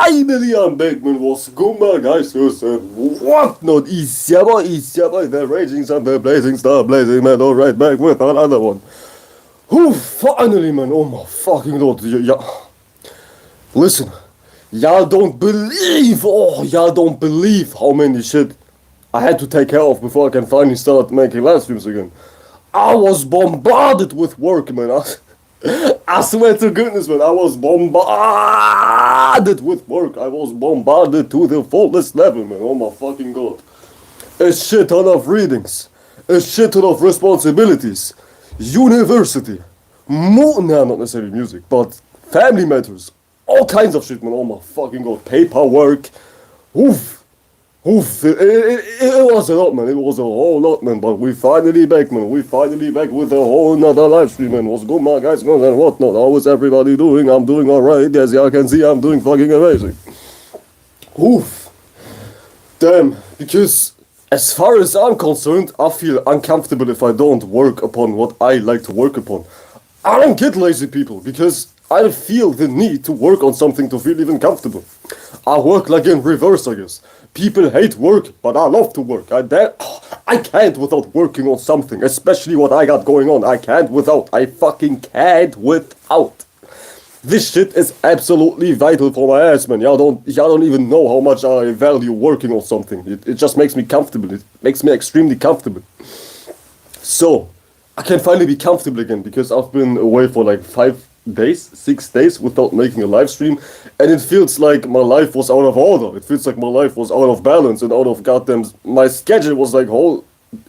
Finally, I'm back, man. What's good, my guys? And what not? It's your boy, the raging sun, the blazing star, blazing man. All right, back with another one. Who finally, man? Oh my fucking lord! Listen, y'all don't believe how many shit I had to take care of before I can finally start making live streams again. I was bombarded with work, man. I swear to goodness, man, I was bombarded with work. I was bombarded to the fullest level, man. Oh my fucking god. A shit ton of readings, a shit ton of responsibilities, university, no, not necessarily music, but family matters, all kinds of shit, man. Oh my fucking god. Paperwork. Oof. It was a lot, man. It was a whole lot, man. But we finally back, man. We finally back with a whole nother live stream, man. What's good, my guys? And whatnot. How is everybody doing? I'm doing alright. As y'all can see, I'm doing fucking amazing. Oof. Damn. Because as far as I'm concerned, I feel uncomfortable if I don't work upon what I like to work upon. I don't get lazy, people, because I feel the need to work on something to feel even comfortable. I work like in reverse, I guess. People hate work, but I love to work. I can't without working on something, especially what I got going on. I fucking can't without. This shit is absolutely vital for my ass, man. Y'all don't even know how much I value working on something. It just makes me comfortable. It makes me extremely comfortable. So, I can finally be comfortable again because I've been away for like 6 days without making a live stream, and it feels like my life was out of order. It feels like my life was out of balance and out of goddamn. My schedule was like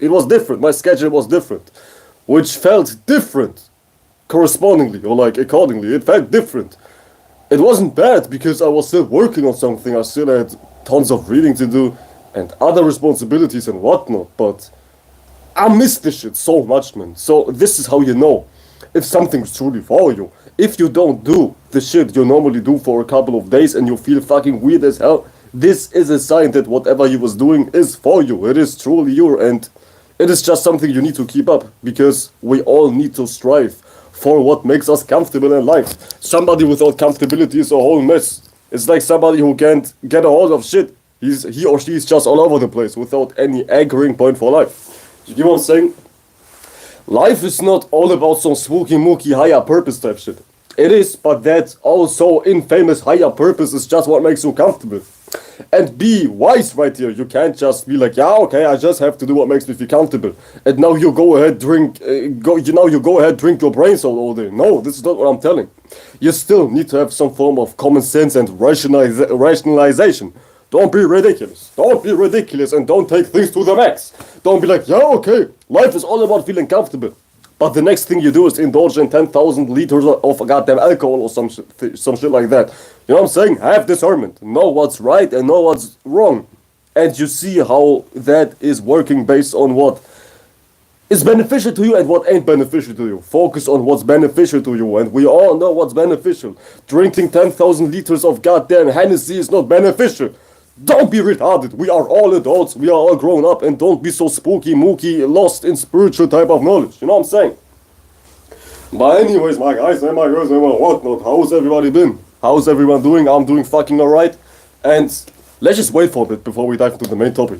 it was different. My schedule was different, which felt different correspondingly or like accordingly. It felt different. It wasn't bad because I was still working on something. I still had tons of reading to do and other responsibilities and whatnot, but I missed this shit so much, man. So this is how you know if something's truly for you. If you don't do the shit you normally do for a couple of days and you feel fucking weird as hell, this is a sign that whatever you was doing is for you. It is truly you, and it is just something you need to keep up, because we all need to strive for what makes us comfortable in life. Somebody without comfortability is a whole mess. It's like somebody who can't get a hold of shit. He or she is just all over the place without any anchoring point for life. You get what I'm saying? Life is not all about some spooky mooky higher purpose type shit. It is, but that also infamous higher purpose is just what makes you comfortable. And be wise right here. You can't just be like, yeah, okay, I just have to do what makes me feel comfortable. And now you go ahead drink your brains out all day. No, this is not what I'm telling. You still need to have some form of common sense and rationalization. Don't be ridiculous. Don't be ridiculous and don't take things to the max. Don't be like, yeah, okay, life is all about feeling comfortable. But the next thing you do is indulge in 10,000 liters of goddamn alcohol or some shit like that. You know what I'm saying? Have discernment. Know what's right and know what's wrong. And you see how that is working based on what is beneficial to you and what ain't beneficial to you. Focus on what's beneficial to you, and we all know what's beneficial. Drinking 10,000 liters of goddamn Hennessy is not beneficial. Don't be retarded. We are all adults. We are all grown up, and don't be so spooky, mooky, lost in spiritual type of knowledge. You know what I'm saying? But anyways, my guys and my girls and my whatnot, how's everybody been? How's everyone doing? I'm doing fucking alright. And let's just wait for a bit before we dive into the main topic.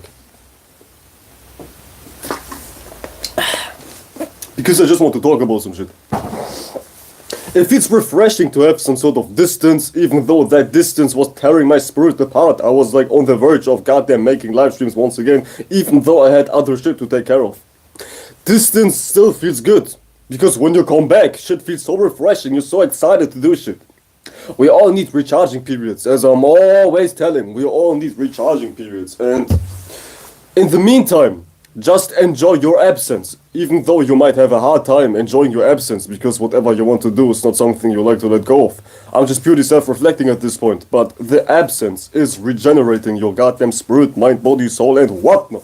Because I just want to talk about some shit. It feels refreshing to have some sort of distance, even though that distance was tearing my spirit apart. I was like on the verge of goddamn making live streams once again, even though I had other shit to take care of. Distance still feels good, because when you come back, shit feels so refreshing, you're so excited to do shit. We all need recharging periods, as I'm always telling, we all need recharging periods, and in the meantime, just enjoy your absence, even though you might have a hard time enjoying your absence because whatever you want to do is not something you like to let go of. I'm just purely self-reflecting at this point, but the absence is regenerating your goddamn spirit, mind, body, soul, and whatnot.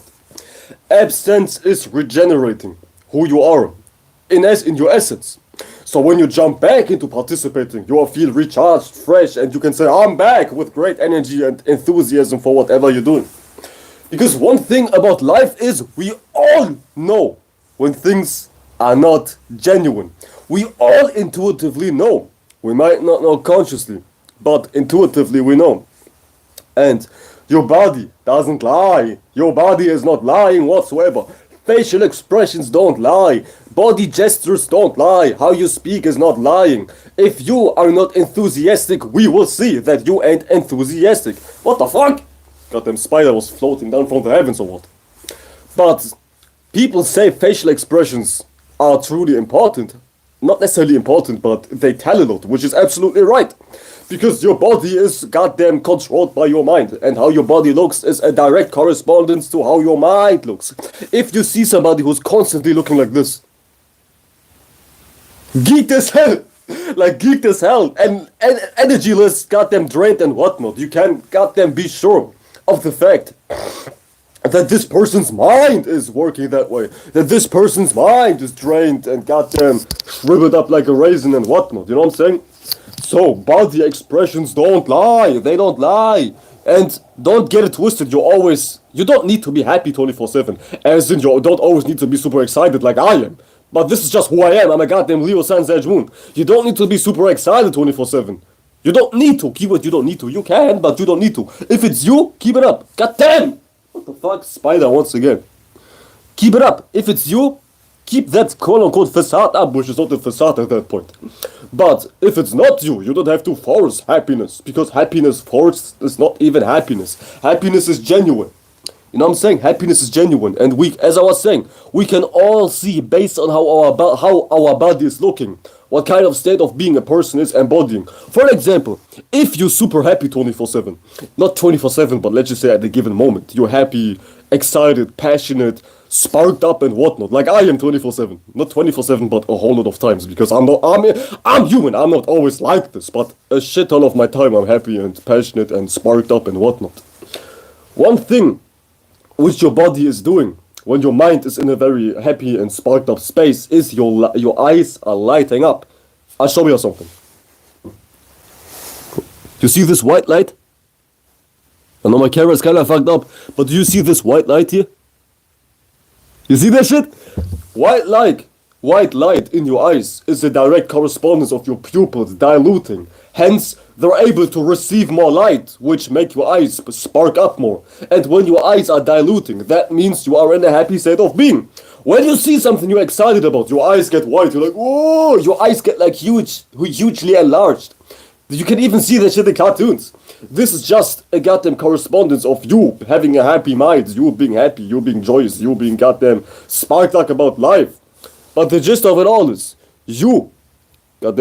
Absence is regenerating who you are, in your essence. So when you jump back into participating, you will feel recharged, fresh, and you can say, I'm back, with great energy and enthusiasm for whatever you're doing. Because one thing about life is we all know when things are not genuine. We all intuitively know We might not know consciously, but intuitively we know. And your body doesn't lie. Your body is not lying whatsoever. Facial expressions don't lie. Body gestures don't lie. How you speak is not lying. If you are not enthusiastic, we will see that you ain't enthusiastic. What the fuck? Goddamn spider was floating down from the heavens or what? But people say facial expressions are truly important. Not necessarily important, but they tell a lot, which is absolutely right. Because your body is goddamn controlled by your mind, and how your body looks is a direct correspondence to how your mind looks. If you see somebody who's constantly looking like this, geeked as hell, like geeked as hell, and energyless, goddamn drained and whatnot, you can goddamn be sure of the fact that this person's mind is working that way, that this person's mind is drained and goddamn shriveled up like a raisin and whatnot, you know what I'm saying? So, body expressions don't lie, they don't lie. And don't get it twisted, you don't need to be happy 24/7, as in you don't always need to be super excited like I am. But this is just who I am, I'm a goddamn Leo Sun Sag Moon. You don't need to be super excited 24/7. You don't need to, keyword you don't need to, you can, but you don't need to. If it's you, keep it up, goddamn! What the fuck, spider once again. Keep it up, if it's you, keep that quote-unquote facade up, which is not a facade at that point. But if it's not you, you don't have to force happiness, because happiness forced is not even happiness. Happiness is genuine. You know what I'm saying? Happiness is genuine, and as I was saying, we can all see based on how our body is looking, what kind of state of being a person is embodying. For example, if you're super happy 24/7, not 24/7, but let's just say at a given moment, you're happy, excited, passionate, sparked up and whatnot, like I am 24/7, not 24/7, but a whole lot of times, because I'm human, I'm not always like this, but a shit ton of my time I'm happy and passionate and sparked up and whatnot. One thing which your body is doing when your mind is in a very happy and sparked up space is your eyes are lighting up. I'll show you something. You see this white light? I know my camera is kind of fucked up, but do you see this white light here? You see that shit? White light in your eyes is a direct correspondence of your pupils diluting. Hence, they're able to receive more light, which make your eyes spark up more. And when your eyes are diluting, that means you are in a happy state of being. When you see something you're excited about, your eyes get white, you're like, whoa, your eyes get like hugely enlarged. You can even see that shit in cartoons. This is just a goddamn correspondence of you having a happy mind, you being happy, you being joyous, you being goddamn sparked up about life. But the gist of it all is, you hold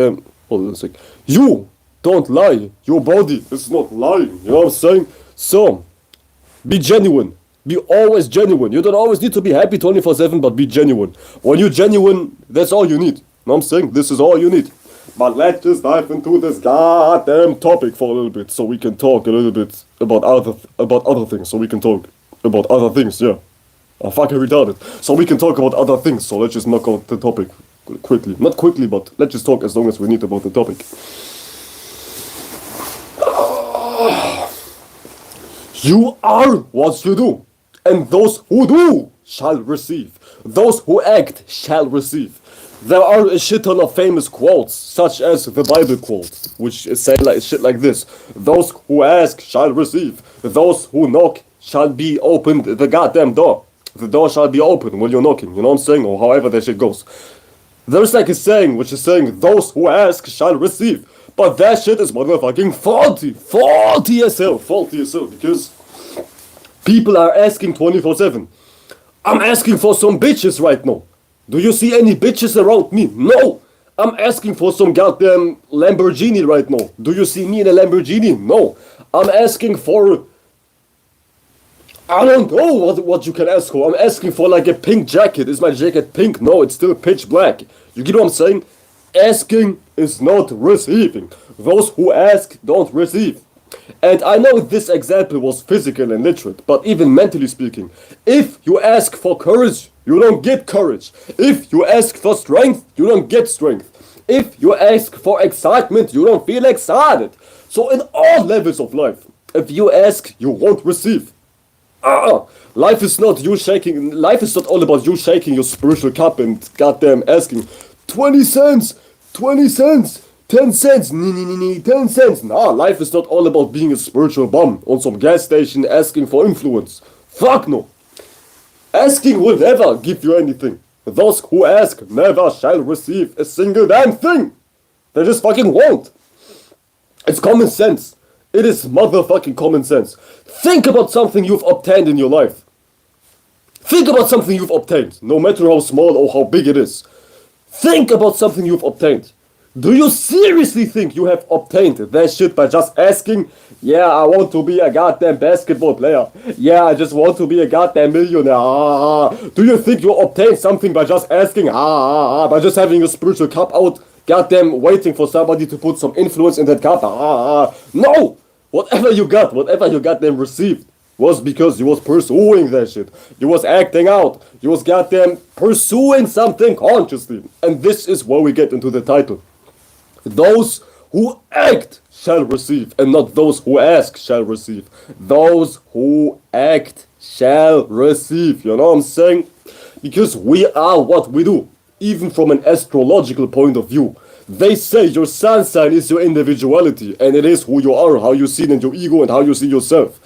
on a sec, you don't lie, your body is not lying, you know what I'm saying? So, be genuine, be always genuine. You don't always need to be happy 24/7, but be genuine. When you're genuine, that's all you need, you know what I'm saying? This is all you need. But let's just dive into this goddamn topic for a little bit, so we can talk a little bit about other things, so we can talk about other things, yeah. I'm fucking retarded. So we can talk about other things, so let's just knock out the topic quickly. Not quickly, but let's just talk as long as we need about the topic. You are what you do, and those who do shall receive. Those who act shall receive. There are a shit ton of famous quotes, such as the Bible quote, which is saying like shit like this: those who ask shall receive. Those who knock shall be opened the goddamn door. The door shall be open when you're knocking, you know what I'm saying? Or however that shit goes. There's like a saying which is saying, those who ask shall receive. But that shit is motherfucking faulty. Faulty as hell, because people are asking 24/7. I'm asking for some bitches right now. Do you see any bitches around me? No. I'm asking for some goddamn Lamborghini right now. Do you see me in a Lamborghini? No. I'm asking for, I don't know what you can ask for. I'm asking for like a pink jacket. Is my jacket pink? No, it's still pitch black. You get what I'm saying? Asking is not receiving. Those who ask don't receive. And I know this example was physical and literate, but even mentally speaking, if you ask for courage, you don't get courage. If you ask for strength, you don't get strength. If you ask for excitement, you don't feel excited. So in all levels of life, if you ask, you won't receive. Life is not all about you shaking your spiritual cup and goddamn asking 20 cents, 20 cents. 10 cents, 10 cents. Nah, life is not all about being a spiritual bum on some gas station asking for influence. Fuck no. Asking will never give you anything. Those who ask never shall receive a single damn thing. They just fucking won't. It's common sense. It is motherfucking common sense. Think about something you've obtained in your life. Think about something you've obtained, no matter how small or how big it is. Think about something you've obtained. Do you seriously think you have obtained that shit by just asking, yeah, I want to be a goddamn basketball player. Yeah, I just want to be a goddamn millionaire. Do you think you obtained something by just asking, by just having a spiritual cup out, goddamn waiting for somebody to put some influence in that cup? No! Whatever you got them received was because you was pursuing that shit. You was acting out. You was goddamn pursuing something consciously. And this is where we get into the title. Those who act shall receive, and not those who ask shall receive. Those who act shall receive. You know what I'm saying? Because we are what we do, even from an astrological point of view. They say your sun sign is your individuality, and it is who you are, how you see it in your ego, and how you see yourself.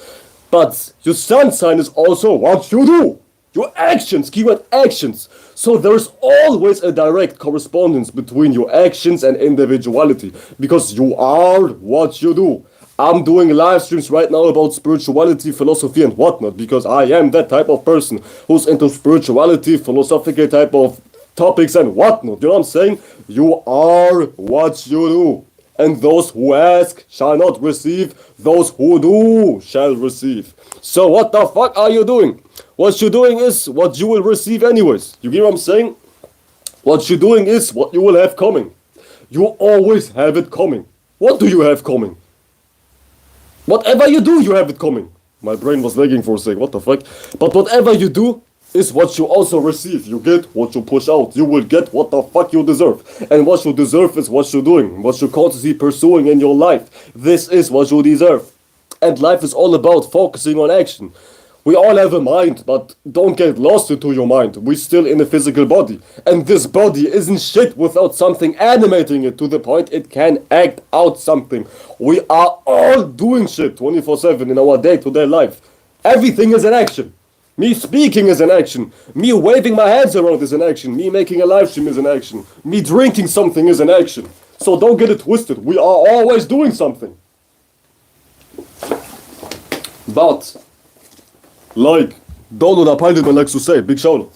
But your sun sign is also what you do. Your actions, keyword actions. So there's always a direct correspondence between your actions and individuality. Because you are what you do. I'm doing live streams right now about spirituality, philosophy and whatnot. Because I am that type of person who's into spirituality, philosophical type of topics and whatnot. You know what I'm saying? You are what you do. And those who ask shall not receive. Those who do shall receive. So what the fuck are you doing? What you're doing is what you will receive anyways. You get what I'm saying? What you're doing is what you will have coming. You always have it coming. What do you have coming? Whatever you do, you have it coming. My brain was lagging for a sec. What the fuck? But whatever you do is what you also receive. You get what you push out. You will get what the fuck you deserve. And what you deserve is what you're doing. What you're constantly pursuing in your life. This is what you deserve. And life is all about focusing on action. We all have a mind, but don't get lost into your mind. We're still in a physical body. And this body isn't shit without something animating it to the point it can act out something. We are all doing shit 24/7 in our day-to-day life. Everything is an action. Me speaking is an action. Me waving my hands around is an action. Me making a live stream is an action. Me drinking something is an action. So don't get it twisted. We are always doing something. But, like Donald Apaldiman likes to say, big shout out.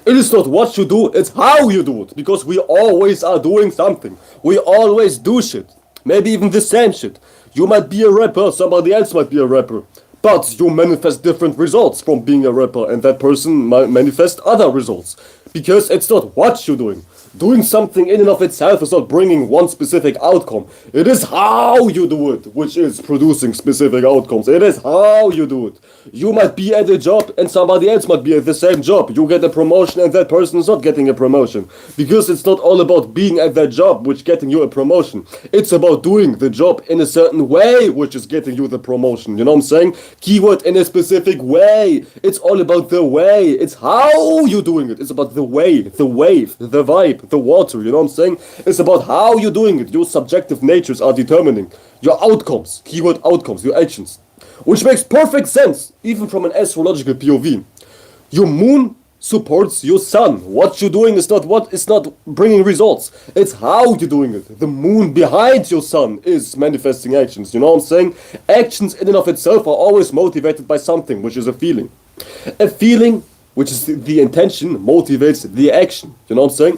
It is not what you do, it's how you do it. Because we always are doing something. We always do shit. Maybe even the same shit. You might be a rapper, somebody else might be a rapper. But you manifest different results from being a rapper, and that person might manifest other results. Because it's not what you're doing. Doing something in and of itself is not bringing one specific outcome. It is how you do it, which is producing specific outcomes. It is how you do it. You might be at a job and somebody else might be at the same job. You get a promotion and that person is not getting a promotion. Because it's not all about being at that job, which getting you a promotion. It's about doing the job in a certain way, which is getting you the promotion. You know what I'm saying? Keyword in a specific way. It's all about the way. It's how you're doing it. It's about the way, the wave, the vibe, the water, you know what I'm saying? It's about how you're doing it. Your subjective natures are determining your outcomes, keyword outcomes, your actions. Which makes perfect sense, even from an astrological POV. Your moon supports your sun. What you're doing is not bringing results. It's how you're doing it. The moon behind your sun is manifesting actions, you know what I'm saying? Actions in and of itself are always motivated by something, which is a feeling. A feeling, which is the intention, motivates the action, you know what I'm saying?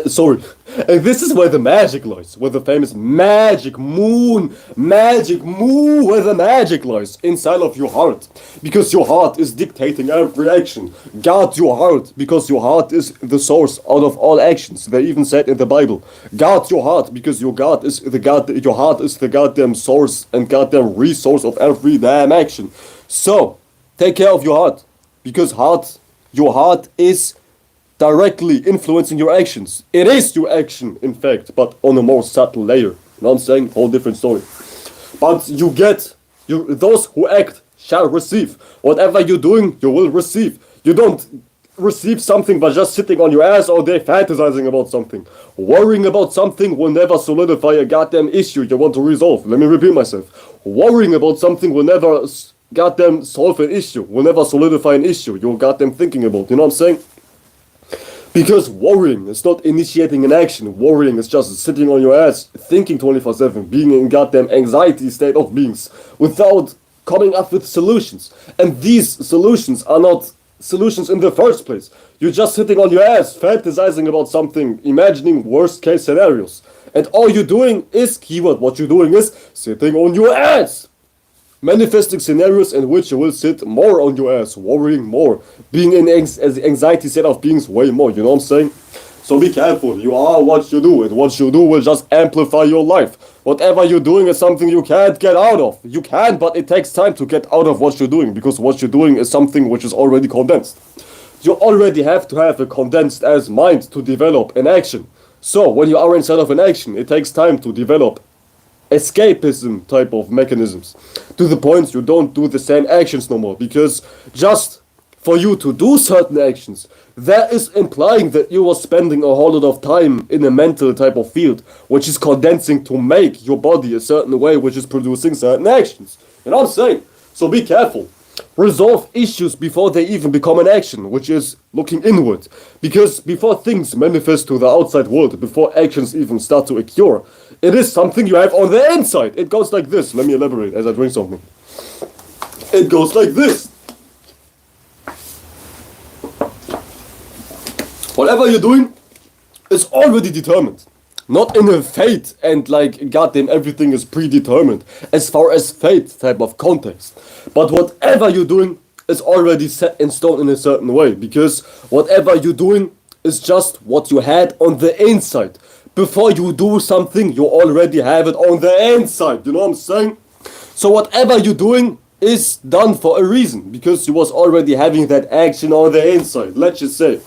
Sorry. And this is where the magic lies, where the famous magic moon, where the magic lies, inside of your heart. Because your heart is dictating every action. Guard your heart, because your heart is the source out of all actions. They even said in the Bible, guard your heart, because your heart is the goddamn source and goddamn resource of every damn action. So, take care of your heart, because your heart is directly influencing your actions. It is your action, in fact, but on a more subtle layer. You know what I'm saying? Whole different story. But those who act shall receive. Whatever you're doing, you will receive. You don't receive something by just sitting on your ass all day fantasizing about something. Worrying about something will never solidify a goddamn issue you want to resolve. Let me repeat myself. Worrying about something will never goddamn solve an issue, will never solidify an issue you're goddamn thinking about. You know what I'm saying? Because worrying is not initiating an action. Worrying is just sitting on your ass, thinking 24/7, being in goddamn anxiety state of beings, without coming up with solutions. And these solutions are not solutions in the first place. You're just sitting on your ass, fantasizing about something, imagining worst case scenarios. And all you're doing is, keyword, what you're doing is sitting on your ass. Manifesting scenarios in which you will sit more on your ass, worrying more, being in anxiety state of beings way more, you know what I'm saying? So be careful, you are what you do, and what you do will just amplify your life. Whatever you're doing is something you can't get out of. You can, but it takes time to get out of what you're doing, because what you're doing is something which is already condensed. You already have to have a condensed as mind to develop an action. So when you are inside of an action, it takes time to develop escapism type of mechanisms, to the point you don't do the same actions no more, because just for you to do certain actions, that is implying that you are spending a whole lot of time in a mental type of field, which is condensing to make your body a certain way, which is producing certain actions. You know what I'm saying? So be careful. Resolve issues before they even become an action, which is looking inward. Because before things manifest to the outside world, before actions even start to occur, it is something you have on the inside. It goes like this. Let me elaborate as I drink something. It goes like this. Whatever you're doing is already determined. Not in a fate and like goddamn everything is predetermined as far as fate type of context. But whatever you're doing is already set in stone in a certain way, because whatever you're doing is just what you had on the inside. Before you do something, you already have it on the inside. You know what I'm saying? So whatever you're doing is done for a reason, because you was already having that action on the inside. Let's just say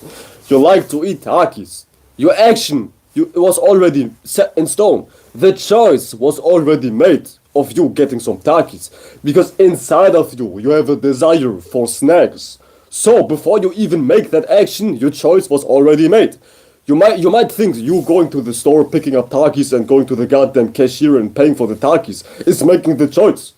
you like to eat Takis. Your action it was already set in stone. The choice was already made of you getting some Takis, because inside of you, you have a desire for snacks. So before you even make that action, your choice was already made. You might think you going to the store, picking up Takis and going to the goddamn cashier and paying for the Takis is making the choice.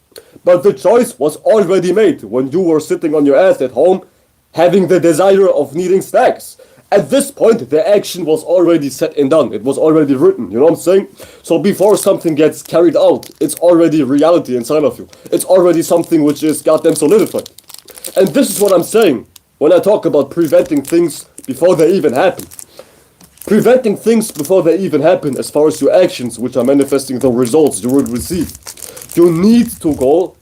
But the choice was already made when you were sitting on your ass at home, having the desire of needing snacks. At this point, the action was already set and done. It was already written, you know what I'm saying? So before something gets carried out, it's already reality inside of you. It's already something which is goddamn solidified. And this is what I'm saying when I talk about preventing things before they even happen. Preventing things before they even happen as far as your actions, which are manifesting the results you will receive. You need to go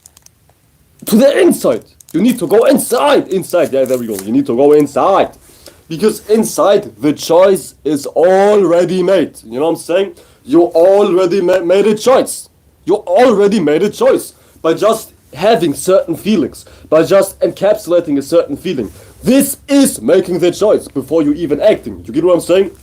to the inside. You need to go inside. Inside, yeah, there we go. You need to go inside. Because inside, the choice is already made. You know what I'm saying? You already made a choice. You already made a choice by just having certain feelings, by just encapsulating a certain feeling. This is making the choice before you even acting. You get what I'm saying?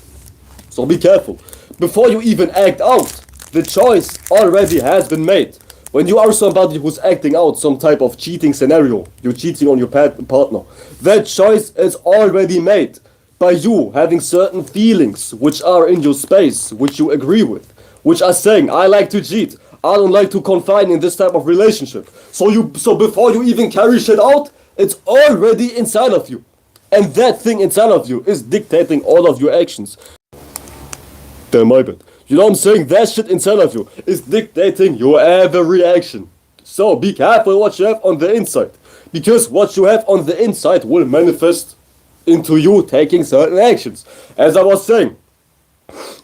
So be careful. Before you even act out, the choice already has been made. When you are somebody who's acting out some type of cheating scenario, you're cheating on your partner, that choice is already made by you having certain feelings which are in your space, which you agree with, which are saying, I like to cheat, I don't like to confine in this type of relationship. So before you even carry shit out, it's already inside of you. And that thing inside of you is dictating all of your actions. Damn, my bad. You know what I'm saying? That shit inside of you is dictating your every action. So be careful what you have on the inside. Because what you have on the inside will manifest into you taking certain actions. As I was saying,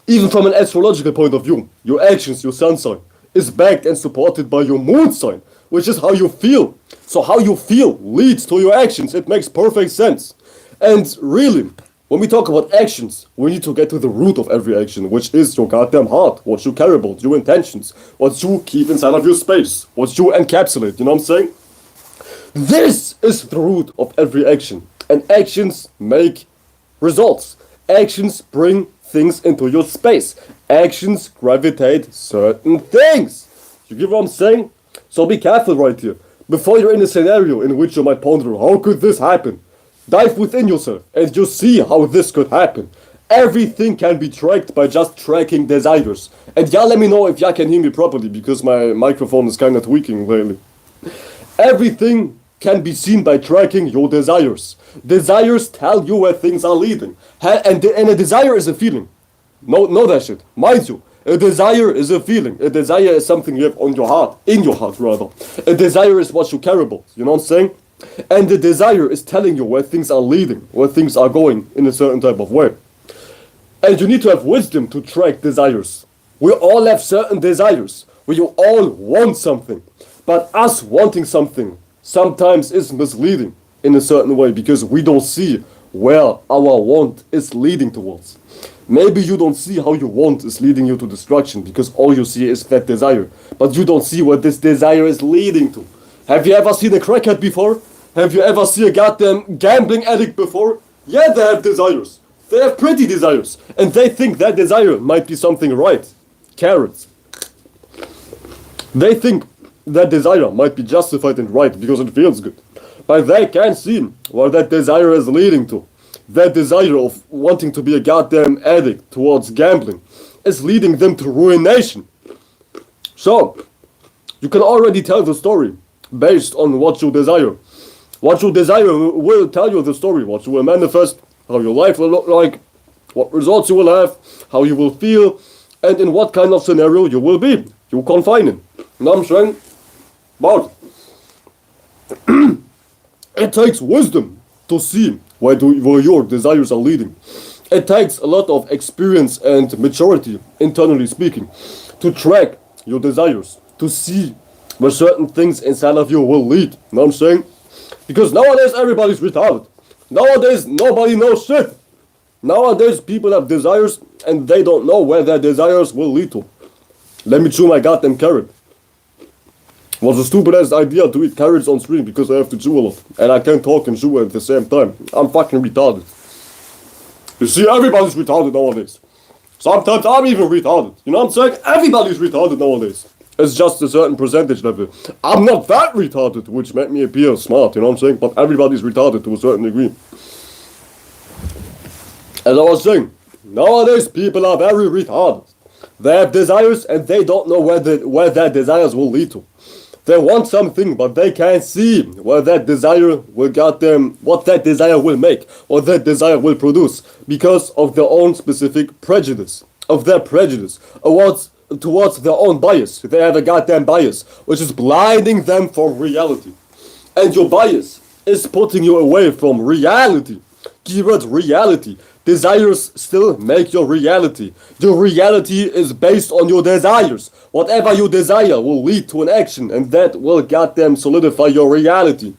even from an astrological point of view, your actions, your sun sign, is backed and supported by your moon sign, which is how you feel. So how you feel leads to your actions. It makes perfect sense. And really, when we talk about actions, we need to get to the root of every action, which is your goddamn heart, what you care about, your intentions, what you keep inside of your space, what you encapsulate, you know what I'm saying? This is the root of every action. And actions make results. Actions bring things into your space. Actions gravitate certain things. You get what I'm saying? So be careful right here. Before you're in a scenario in which you might ponder, how could this happen? Dive within yourself and you see how this could happen. Everything can be tracked by just tracking desires. And y'all let me know if y'all can hear me properly because my microphone is kind of tweaking lately. Everything can be seen by tracking your desires. Desires tell you where things are leading. And a desire is a feeling. Know that shit. Mind you, a desire is a feeling. A desire is something you have on your heart. In your heart, rather. A desire is what you care about. You know what I'm saying? And the desire is telling you where things are leading, where things are going in a certain type of way. And you need to have wisdom to track desires. We all have certain desires. We all want something. But us wanting something sometimes is misleading in a certain way because we don't see where our want is leading towards. Maybe you don't see how your want is leading you to destruction because all you see is that desire. But you don't see where this desire is leading to. Have you ever seen a crackhead before? Have you ever seen a goddamn gambling addict before? Yeah, they have desires. They have pretty desires. And they think that desire might be something right. Carrots. They think that desire might be justified and right because it feels good. But they can't see where that desire is leading to. That desire of wanting to be a goddamn addict towards gambling is leading them to ruination. So, you can already tell the story based on what you desire. What you desire will tell you the story, what you will manifest, how your life will look like, what results you will have, how you will feel, and in what kind of scenario you will be. You confine in. You know what I'm saying? But it takes wisdom to see where your desires are leading. It takes a lot of experience and maturity, internally speaking, to track your desires, to see where certain things inside of you will lead. You know what I'm saying? Because nowadays everybody's retarded. Nowadays nobody knows shit. Nowadays people have desires and they don't know where their desires will lead to. Let me chew my goddamn carrot. Was a stupid ass idea to eat carrots on stream because I have to chew a lot. And I can't talk and chew at the same time. I'm fucking retarded. You see, everybody's retarded nowadays. Sometimes I'm even retarded. You know what I'm saying? Everybody's retarded nowadays. It's just a certain percentage level. I'm not that retarded, which made me appear smart, you know what I'm saying? But everybody's retarded to a certain degree. As I was saying, nowadays people are very retarded. They have desires and they don't know where their desires will lead to. They want something, but they can't see where that desire will get them, what that desire will make, or that desire will produce, because of their own specific prejudice, of their prejudice towards their own bias. They have a goddamn bias, which is blinding them from reality. And your bias is putting you away from reality. Keyword reality. Desires still make your reality. Your reality is based on your desires. Whatever you desire will lead to an action, and that will goddamn solidify your reality.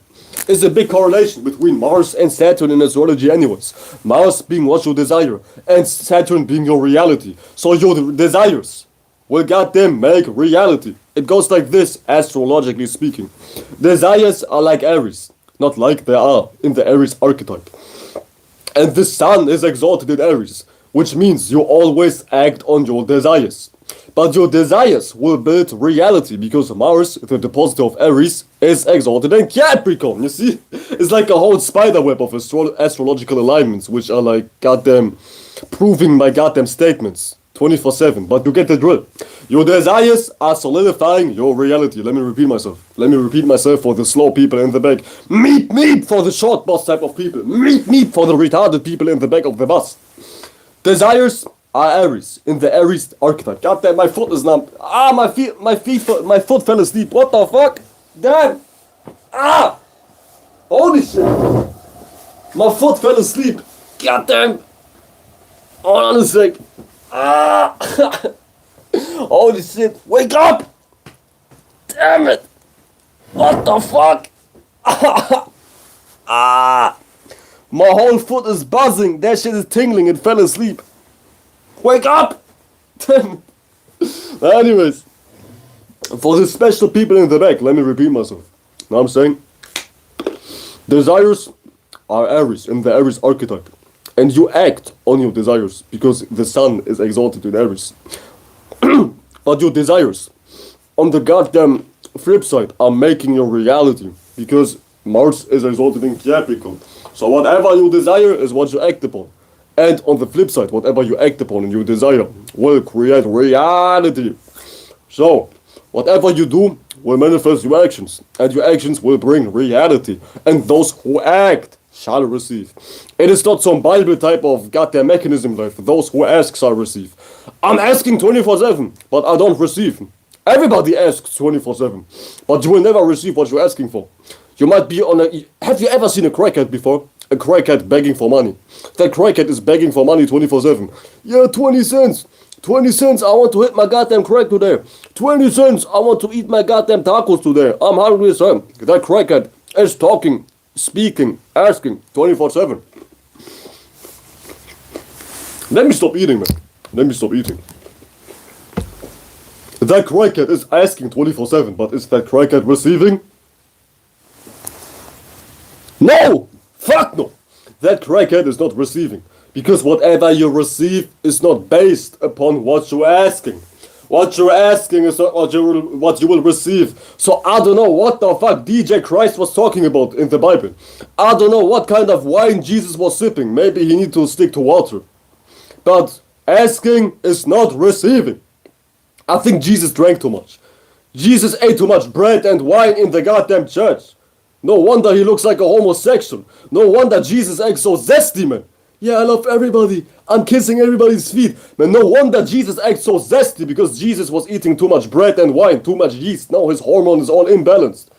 There's a big correlation between Mars and Saturn in astrology anyways. Mars being what you desire, and Saturn being your reality. So your desires will goddamn make reality. It goes like this, astrologically speaking. Desires are like Aries. Not like they are in the Aries archetype. And the sun is exalted in Aries, which means you always act on your desires. But your desires will build reality because Mars, the depositor of Aries, is exalted in Capricorn. You see? It's like a whole spider web of astrological alignments, which are like goddamn proving my goddamn statements 24/7. But you get the drill. Your desires are solidifying your reality. Let me repeat myself. Let me repeat myself for the slow people in the back. Meep for the short bus type of people. Meep for the retarded people in the back of the bus. Desires are Aries in the Aries archetype. Goddamn, my foot is numb. My foot fell asleep. What the fuck? Damn. Holy shit. My foot fell asleep. Goddamn. Hold on a sec. Holy shit. Wake up. Damn it. What the fuck? My whole foot is buzzing. That shit is tingling. It fell asleep. Wake up! Damn. Anyways, for the special people in the back, let me repeat myself. Know what I'm saying? Desires are Aries in the Aries archetype. And you act on your desires because the sun is exalted in Aries. But your desires, on the goddamn flip side, are making your reality because Mars is exalted in Capricorn. So whatever you desire is what you act upon. And on the flip side, whatever you act upon and you desire will create reality. So, whatever you do will manifest your actions, and your actions will bring reality. And those who act shall receive. It is not some Bible type of goddamn mechanism like those who ask shall receive. I'm asking 24/7, but I don't receive. Everybody asks 24/7, but you will never receive what you're asking for. You might be on a... Have you ever seen a crackhead before? A crackhead begging for money. That crackhead is begging for money 24/7. Yeah, 20 cents. 20 cents, I want to hit my goddamn crack today. 20 cents, I want to eat my goddamn tacos today. I'm hungry as hell. That crackhead is talking, speaking, asking 24/7. Let me stop eating, man. Let me stop eating. That crackhead is asking 24/7, but is that crackhead receiving? No! Fuck no! That crackhead is not receiving. Because whatever you receive is not based upon what you're asking. What you're asking is not what you will receive. So I don't know what the fuck DJ Christ was talking about in the Bible. I don't know what kind of wine Jesus was sipping. Maybe he need to stick to water. But asking is not receiving. I think Jesus drank too much. Jesus ate too much bread and wine in the goddamn church. No wonder he looks like a homosexual. No wonder Jesus acts so zesty, man. Yeah, I love everybody. I'm kissing everybody's feet. Man, no wonder Jesus acts so zesty, because Jesus was eating too much bread and wine, too much yeast. Now his hormone is all imbalanced.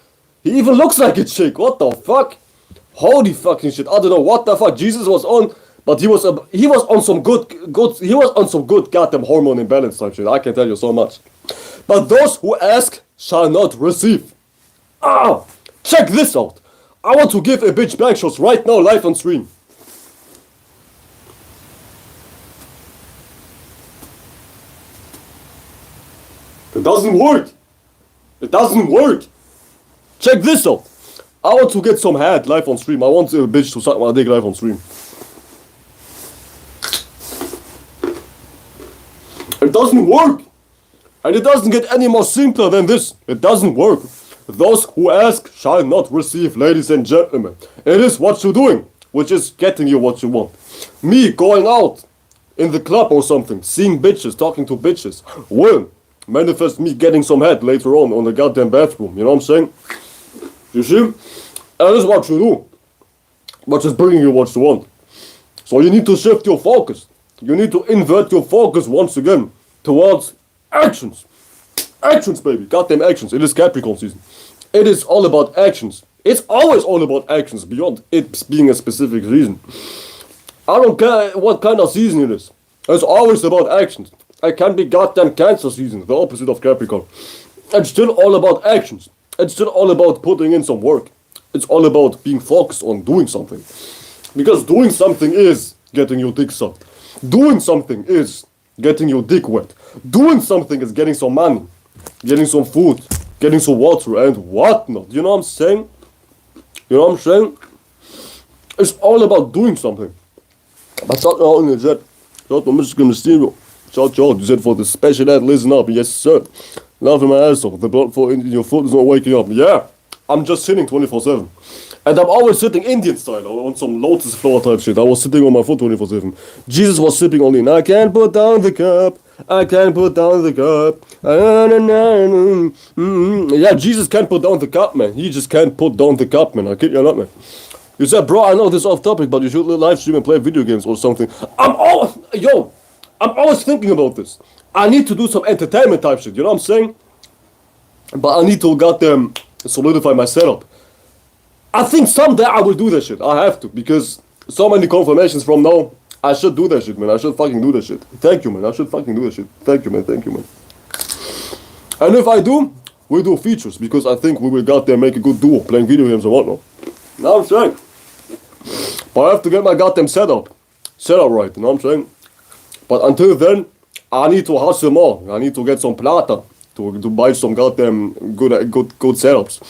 He even looks like a chick. What the fuck? Holy fucking shit. I don't know what the fuck Jesus was on, but he was on some good goddamn hormone imbalance type shit. I can tell you so much. But those who ask shall not receive. Ah, check this out. I want to give a bitch back shots right now live on stream. It doesn't work. It doesn't work. Check this out. I want to get some head live on stream. I want a bitch to suck my dick live on stream. It doesn't work. And it doesn't get any more simpler than this. It doesn't work. Those who ask shall not receive, ladies and gentlemen. It is what you're doing, which is getting you what you want. Me going out in the club or something, seeing bitches, talking to bitches, will manifest me getting some head later on the goddamn bathroom. You know what I'm saying? You see? That is what you do. But it's bringing you what you want. So you need to shift your focus. You need to invert your focus once again towards actions. Actions, baby. Goddamn actions. It is Capricorn season. It is all about actions. It's always all about actions beyond it being a specific season. I don't care what kind of season it is. It's always about actions. It can be goddamn Cancer season, the opposite of Capricorn. It's still all about actions. It's still all about putting in some work. It's all about being focused on doing something. Because doing something is getting your dick sucked. Doing something is getting your dick wet. Doing something is getting some money, getting some food, getting some water and whatnot. You know what I'm saying? You know what I'm saying? It's all about doing something. But shout out in the chat. Shout out Mr. Mysterio. Shout out, you said for the special ad, listen up. Yes, sir. Laughing my ass off. The blood flow in your foot is not waking up. Yeah, I'm just sitting 24/7. And I'm always sitting Indian style, or on some lotus flower type shit. I was sitting on my foot 24/7. Jesus was sipping only, and I can't put down the cup. I can't put down the cup. Yeah, Jesus can't put down the cup, man. He just can't put down the cup, man. I kid you not, man. You said, bro, I know this is off topic, but you should live stream and play video games or something. I'm always thinking about this. I need to do some entertainment type shit, you know what I'm saying? But I need to goddamn solidify my setup. I think someday I will do that shit. I have to, because so many confirmations from now. I should do that shit, man. I should fucking do that shit. Thank you, man. I should fucking do that shit. Thank you, man. Thank you, man. And if I do, we do features, because I think we will goddamn make a good duo playing video games and whatnot. Now I'm saying. But I have to get my goddamn setup right, you know what I'm saying? But until then, I need to hustle more. I need to get some plata to buy some goddamn good setups.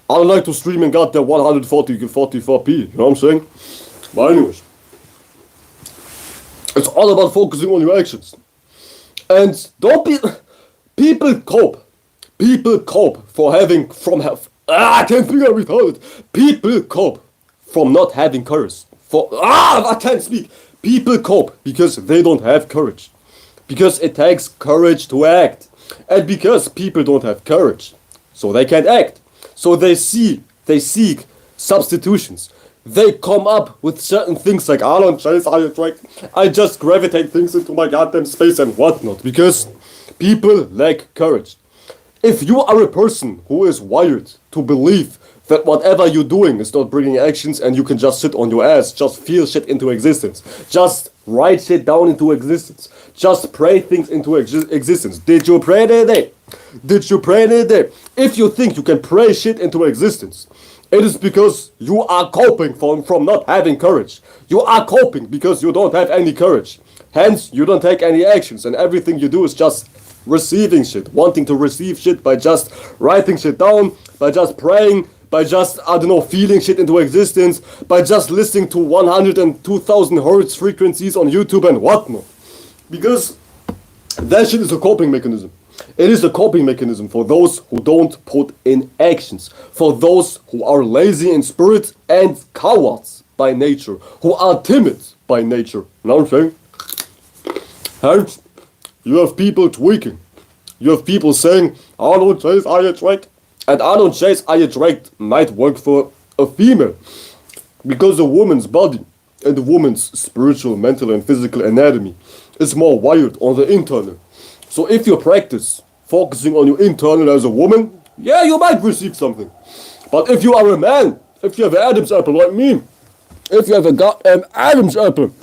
I don't like to stream in goddamn 144p, you know what I'm saying? But anyways, it's all about focusing on your actions. And don't be... People cope for having... I can't figure it out. People cope from not having courage. I can't speak. People cope because they don't have courage. Because it takes courage to act. And because people don't have courage, so they can't act. So they seek substitutions. They come up with certain things like, I don't chase, I attract. I just gravitate things into my goddamn space and whatnot. Because people lack courage. If you are a person who is wired to believe that whatever you're doing is not bringing actions and you can just sit on your ass, just feel shit into existence, just write shit down into existence, just pray things into existence. Did you pray today? Did you pray today? If you think you can pray shit into existence, it is because you are coping from not having courage. You are coping because you don't have any courage. Hence, you don't take any actions and everything you do is just receiving shit, wanting to receive shit by just writing shit down, by just praying, by just, I don't know, feeling shit into existence, by just listening to 102,000 hertz frequencies on YouTube and whatnot. Because that shit is a coping mechanism. It is a coping mechanism for those who don't put in actions, for those who are lazy in spirit and cowards by nature, who are timid by nature. You know what I'm saying? Hence, you have people tweaking. You have people saying, I don't chase, I attract. And I don't chase, I attract might work for a female. Because a woman's body and a woman's spiritual, mental and physical anatomy is more wired on the internal. So if you practice focusing on your internal as a woman, yeah, you might receive something. But if you are a man, if you have an Adam's apple like me, if you have a goddamn Adam's apple,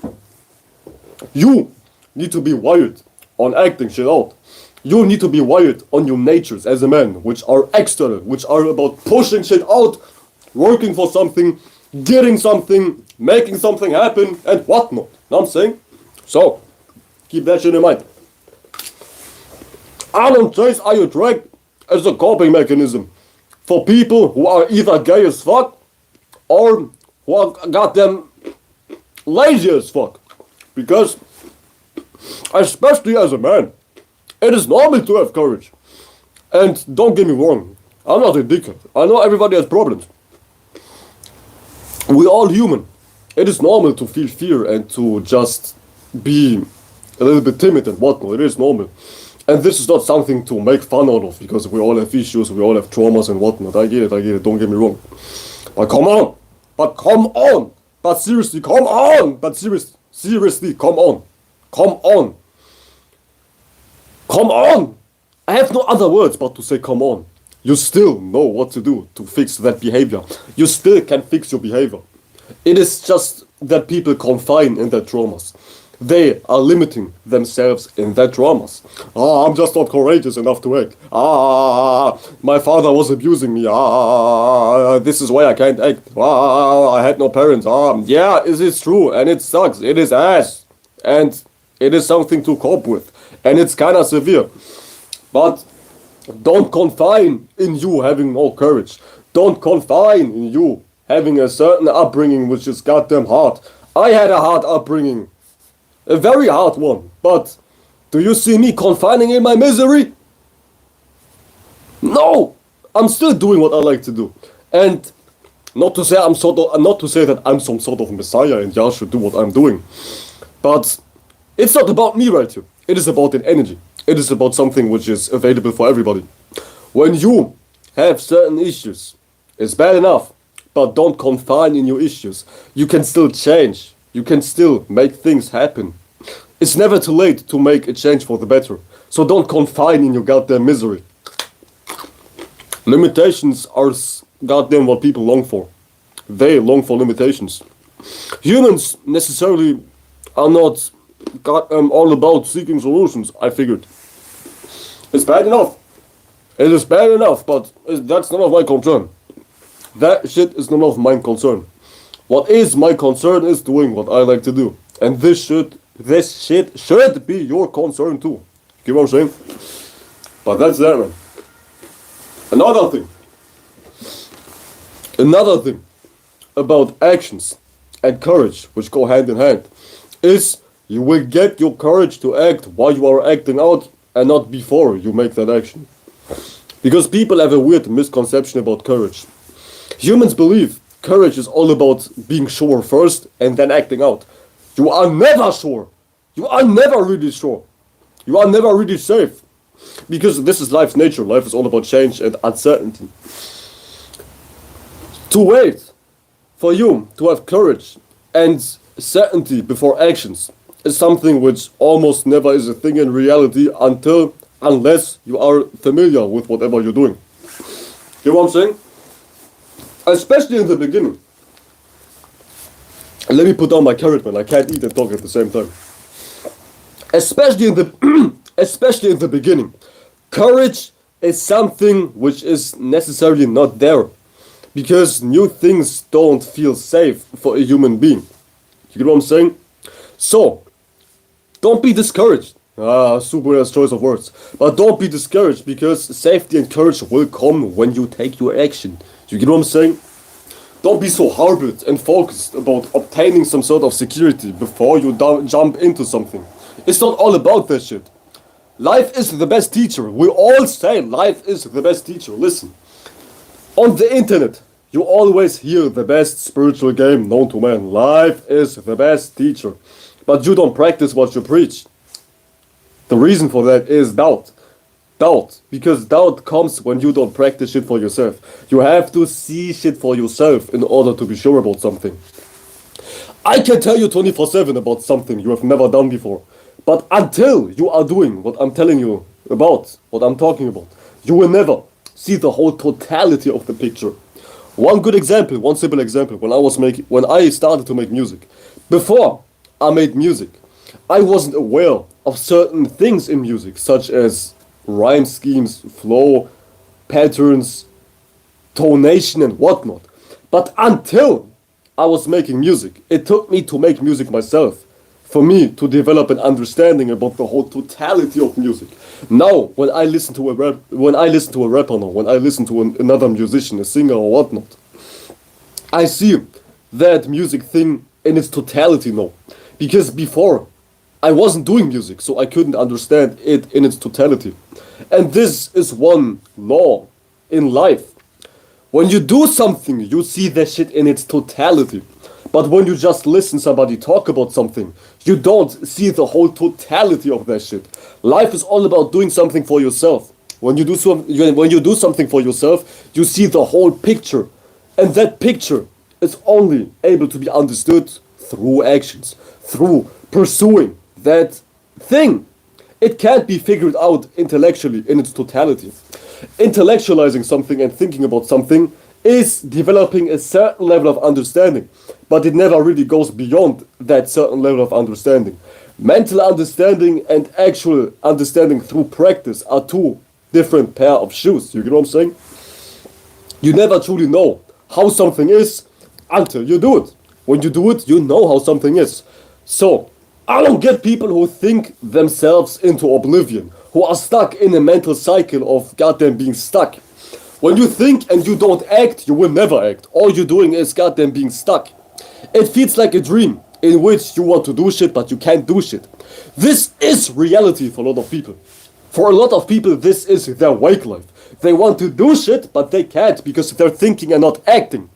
you need to be wired on acting shit out. You need to be wired on your natures as a man, which are external, which are about pushing shit out, working for something, getting something, making something happen, and whatnot. Know what I'm saying? So, keep that shit in mind. I don't chase, I attract as a coping mechanism for people who are either gay as fuck or who are goddamn lazy as fuck. Because, especially as a man, it is normal to have courage. And don't get me wrong, I'm not a dickhead. I know everybody has problems. We're all human. It is normal to feel fear and to just be a little bit timid and whatnot. It is normal. And this is not something to make fun out of, because we all have issues, we all have traumas and whatnot. I get it, don't get me wrong. But come on! But seriously, come on! Seriously, come on! Come on! I have no other words but to say come on. You still know what to do to fix that behavior. You still can fix your behavior. It is just that people confine in their traumas. They are limiting themselves in their traumas. I'm just not courageous enough to act. My father was abusing me. This is why I can't act. I had no parents. Yeah, it is true and it sucks. It is ass. And it is something to cope with. And it's kind of severe. But don't confine in you having no courage. Don't confine in you having a certain upbringing which is goddamn hard. I had a hard upbringing. A very hard one. But do you see me confining in my misery? No! I'm still doing what I like to do. And not to say that I'm some sort of messiah and y'all should do what I'm doing. But it's not about me right here. It is about an energy. It is about something which is available for everybody. When you have certain issues, it's bad enough, but don't confine in your issues. You can still change. You can still make things happen. It's never too late to make a change for the better. So don't confine in your goddamn misery. Limitations are goddamn what people long for. They long for limitations. Humans necessarily are not all about seeking solutions, I figured. It's bad enough. It is bad enough, but that's none of my concern. That shit is none of my concern. What is my concern is doing what I like to do. And this shit should be your concern too. Get what I'm saying? But that's that, man. Another thing about actions and courage, which go hand in hand, is you will get your courage to act while you are acting out and not before you make that action. Because people have a weird misconception about courage. Humans believe Courage is all about being sure first and then acting out. You are never sure. You are never really sure. You are never really safe. Because this is life's nature. Life is all about change and uncertainty. To wait for you to have courage and certainty before actions is something which almost never is a thing in reality unless you are familiar with whatever you're doing. You know what I'm saying? Especially in the beginning. Let me put down my carrot, man. I can't eat and talk at the same time. Especially in the beginning. Courage is something which is necessarily not there. Because new things don't feel safe for a human being. You get what I'm saying? So, don't be discouraged. Super nice choice of words. But don't be discouraged because safety and courage will come when you take your action. You get what I'm saying? Don't be so harbored and focused about obtaining some sort of security before you jump into something. It's not all about that shit. Life is the best teacher. We all say life is the best teacher. Listen. On the internet, you always hear the best spiritual game known to man. Life is the best teacher. But you don't practice what you preach. The reason for that is doubt. Doubt. Because doubt comes when you don't practice shit for yourself. You have to see shit for yourself in order to be sure about something. I can tell you 24/7 about something you have never done before. But until you are doing what I'm telling you about, what I'm talking about, you will never see the whole totality of the picture. One good example, one simple example, when I started to make music. Before I made music, I wasn't aware of certain things in music, such as rhyme schemes, flow, patterns, tonation and whatnot. But until I was making music, it took me to make music myself. For me to develop an understanding about the whole totality of music. Now, when I listen to a rapper now, when I listen to another musician, a singer or whatnot, I see that music thing in its totality now. Because before, I wasn't doing music, so I couldn't understand it in its totality. And this is one law in life. When you do something, you see that shit in its totality. But when you just listen somebody talk about something, you don't see the whole totality of that shit. Life is all about doing something for yourself. When you do something for yourself, you see the whole picture. And that picture is only able to be understood through actions, through pursuing that thing. It can't be figured out intellectually in its totality. Intellectualizing something and thinking about something is developing a certain level of understanding, but it never really goes beyond that certain level of understanding. Mental understanding and actual understanding through practice are two different pair of shoes. You get what I'm saying? You never truly know how something is until you do it. When you do it, you know how something is. So, I don't get people who think themselves into oblivion, who are stuck in a mental cycle of goddamn being stuck. When you think and you don't act, you will never act. All you're doing is goddamn being stuck. It feels like a dream in which you want to do shit, but you can't do shit. This is reality for a lot of people. For a lot of people, this is their wake life. They want to do shit, but they can't because they're thinking and not acting.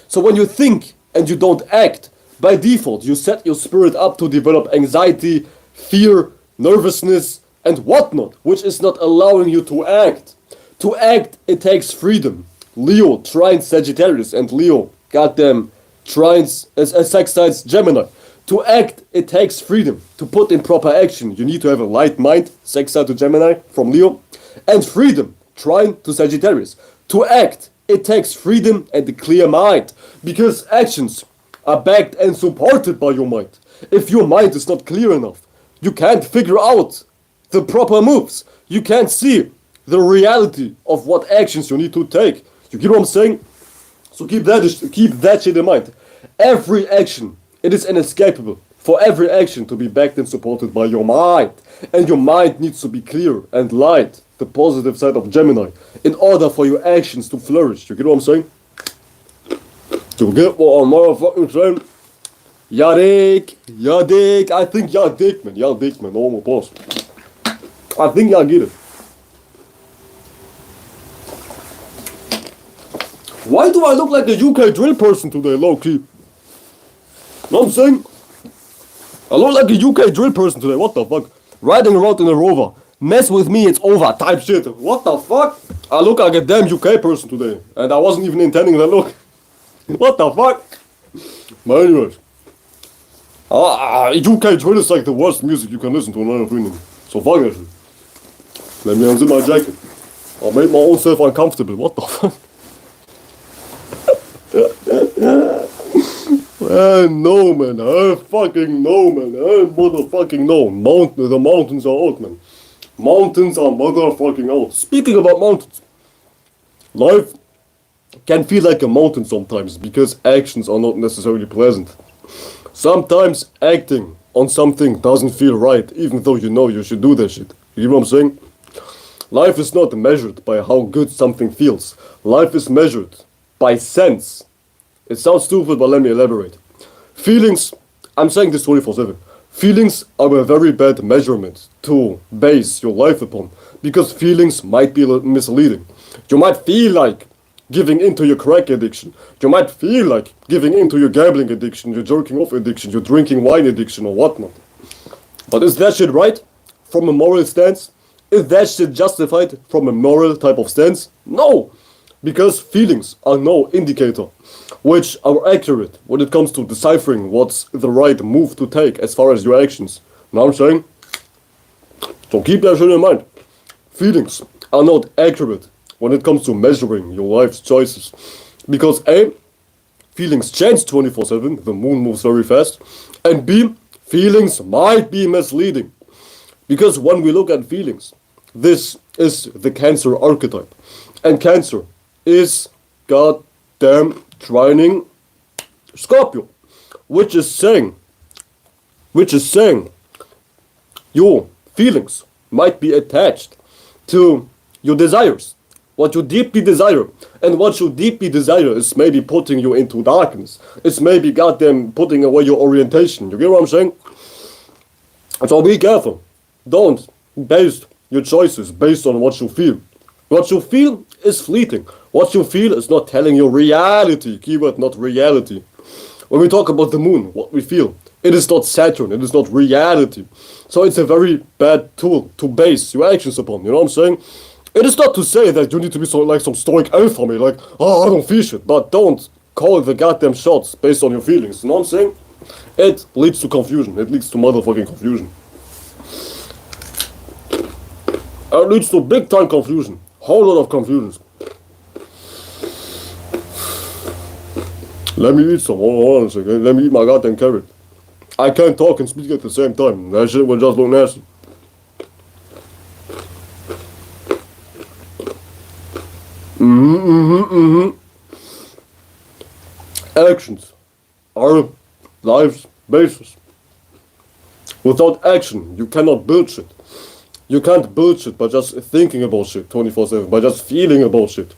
So when you think and you don't act, by default, you set your spirit up to develop anxiety, fear, nervousness, and whatnot, which is not allowing you to act. To act, it takes freedom. Leo trines Sagittarius and Leo, goddamn, trines sextiles Gemini. To act, it takes freedom. To put in proper action, you need to have a light mind, sextile to Gemini from Leo, and freedom, trine to Sagittarius. To act, it takes freedom and a clear mind, because actions are backed and supported by your mind. If your mind is not clear enough, you can't figure out the proper moves. You can't see the reality of what actions you need to take. You get what I'm saying? So keep that shit in mind. Every action, it is inescapable for every action to be backed and supported by your mind. And your mind needs to be clear and light, the positive side of Gemini, in order for your actions to flourish. You get what I'm saying? You get what I'm motherfucking saying? Ja dig, I think y'all dig, man. Y'all dig, man. Normal boss. I think y'all get it. Why do I look like a UK drill person today, low-key? Know what I'm saying? I look like a UK drill person today, what the fuck? Riding around in a rover. Mess with me, it's over, type shit. What the fuck? I look like a damn UK person today. And I wasn't even intending that look. What the fuck? But anyways. UK drill is like the worst music you can listen to in my opinion. So fuck that shit. Let me unzip my jacket. I made my own self uncomfortable. What the fuck? No man, I fucking know man, I motherfucking know. The mountains are out man. Mountains are motherfucking out. Speaking about mountains, life can feel like a mountain sometimes because actions are not necessarily pleasant. Sometimes acting on something doesn't feel right, even though you know you should do that shit. You know what I'm saying? Life is not measured by how good something feels. Life is measured by sense. It sounds stupid, but let me elaborate. Feelings, I'm saying this 24/7. Feelings are a very bad measurement to base your life upon, because feelings might be misleading. You might feel like giving into your crack addiction. You might feel like giving into your gambling addiction, your jerking off addiction, your drinking wine addiction or whatnot. But is that shit right from a moral stance? Is that shit justified from a moral type of stance? No! Because feelings are no indicator which are accurate when it comes to deciphering what's the right move to take as far as your actions. Know what I'm saying? So keep that shit in mind. Feelings are not accurate when it comes to measuring your life's choices. Because A, feelings change 24/7, the moon moves very fast, and B, feelings might be misleading. Because when we look at feelings, this is the Cancer archetype. And Cancer is goddamn trining Scorpio, which is saying your feelings might be attached to your desires, what you deeply desire. And what you deeply desire is maybe putting you into darkness. It's maybe goddamn putting away your orientation. You get what I'm saying? So be careful. Don't base your choices based on what you feel. What you feel is fleeting. What you feel is not telling you reality. Keyword, not reality. When we talk about the moon, what we feel, it is not Saturn, it is not reality. So it's a very bad tool to base your actions upon, you know what I'm saying? It is not to say that you need to be so like some stoic alpha male, like, oh, I don't feel shit, but don't call the goddamn shots based on your feelings, you know what I'm saying? It leads to confusion, it leads to motherfucking confusion. It leads to big time confusion, whole lot of confusions. Let me eat some, hold on a second, let me eat my goddamn carrot. I can't talk and speak at the same time, that shit will just look nasty. Actions are life's basis. Without action, you cannot build shit. You can't build shit by just thinking about shit 24/7, by just feeling about shit.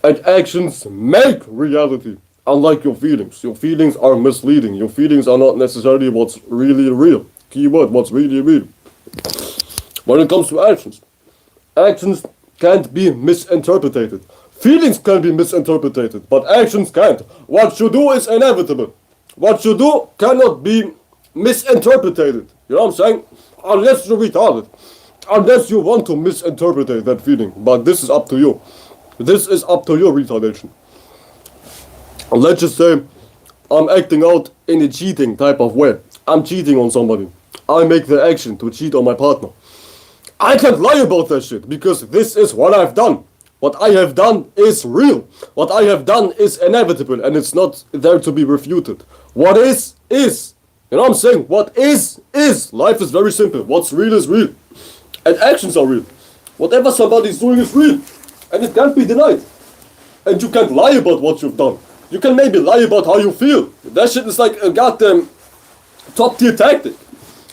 And actions make reality, unlike your feelings. Your feelings are misleading. Your feelings are not necessarily what's really real. Keyword, what's really real. When it comes to actions, actions can't be misinterpreted. Feelings can be misinterpreted, but actions can't. What you do is inevitable. What you do cannot be misinterpreted. You know what I'm saying? Unless you're retarded. Unless you want to misinterpret that feeling. But this is up to you. This is up to your retardation. Let's just say I'm acting out in a cheating type of way. I'm cheating on somebody. I make the action to cheat on my partner. I can't lie about that shit because this is what I've done. What I have done is real. What I have done is inevitable and it's not there to be refuted. What is. You know what I'm saying? What is. Life is very simple. What's real is real. And actions are real. Whatever somebody's doing is real. And it can't be denied. And you can't lie about what you've done. You can maybe lie about how you feel. That shit is like a goddamn top tier tactic.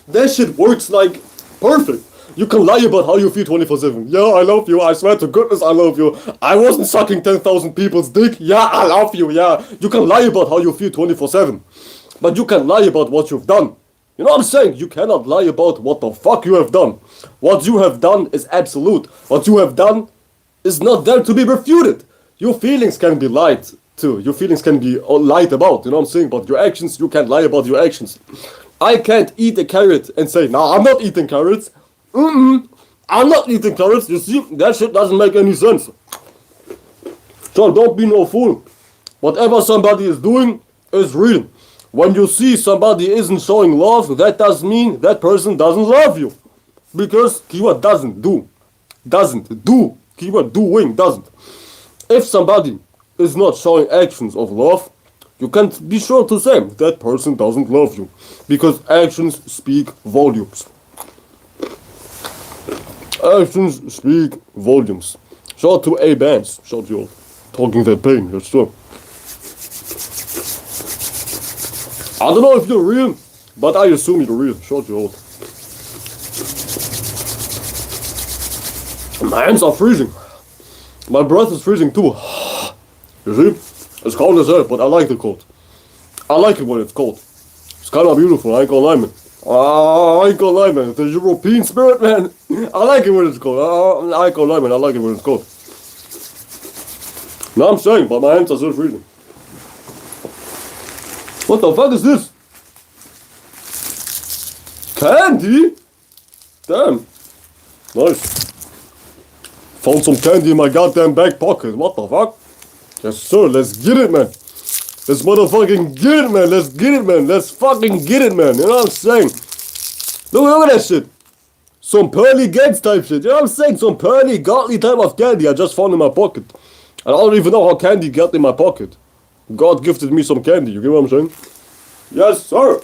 That shit works like perfect. You can lie about how you feel 24/7. Yeah, I love you. I swear to goodness, I love you. I wasn't sucking 10,000 people's dick. Yeah, I love you. Yeah. You can lie about how you feel 24/7. But you can lie about what you've done. You know what I'm saying? You cannot lie about what the fuck you have done. What you have done is absolute. What you have done is not there to be refuted. Your feelings can be lied to. Your feelings can be lied about, you know what I'm saying? But your actions, you can't lie about your actions. I can't eat a carrot and say, nah, I'm not eating carrots. I'm not eating carrots. You see, that shit doesn't make any sense. So don't be no fool. Whatever somebody is doing is real. When you see somebody isn't showing love, that does mean that person doesn't love you. Because keyword doesn't do. Doesn't do. Keyword doing doesn't. If somebody is not showing actions of love, you can be sure to say that person doesn't love you. Because actions speak volumes. Actions speak volumes. Shout out to A-Bands. Shout you all. Talking that pain, that's true. I don't know if you're real, but I assume you're real. Shout you out. My hands are freezing. My breath is freezing too. You see? It's cold as hell, but I like the cold. I like it when it's cold. It's kind of beautiful, I ain't gonna lie, man. I ain't gonna lie, man. The European spirit, man. I like it when it's cold. I ain't gonna lie, man. I like it when it's cold. No, I'm saying, but my hands are still freezing. What the fuck is this? Candy? Damn. Nice. Found some candy in my goddamn back pocket. What the fuck? Yes, sir. Let's get it, man. Let's motherfucking get it, man. Let's get it, man. Let's fucking get it, man. You know what I'm saying? Look at that shit. Some pearly gates type shit. You know what I'm saying? Some pearly, godly type of candy I just found in my pocket. And I don't even know how candy got in my pocket. God gifted me some candy. You get what I'm saying? Yes, sir.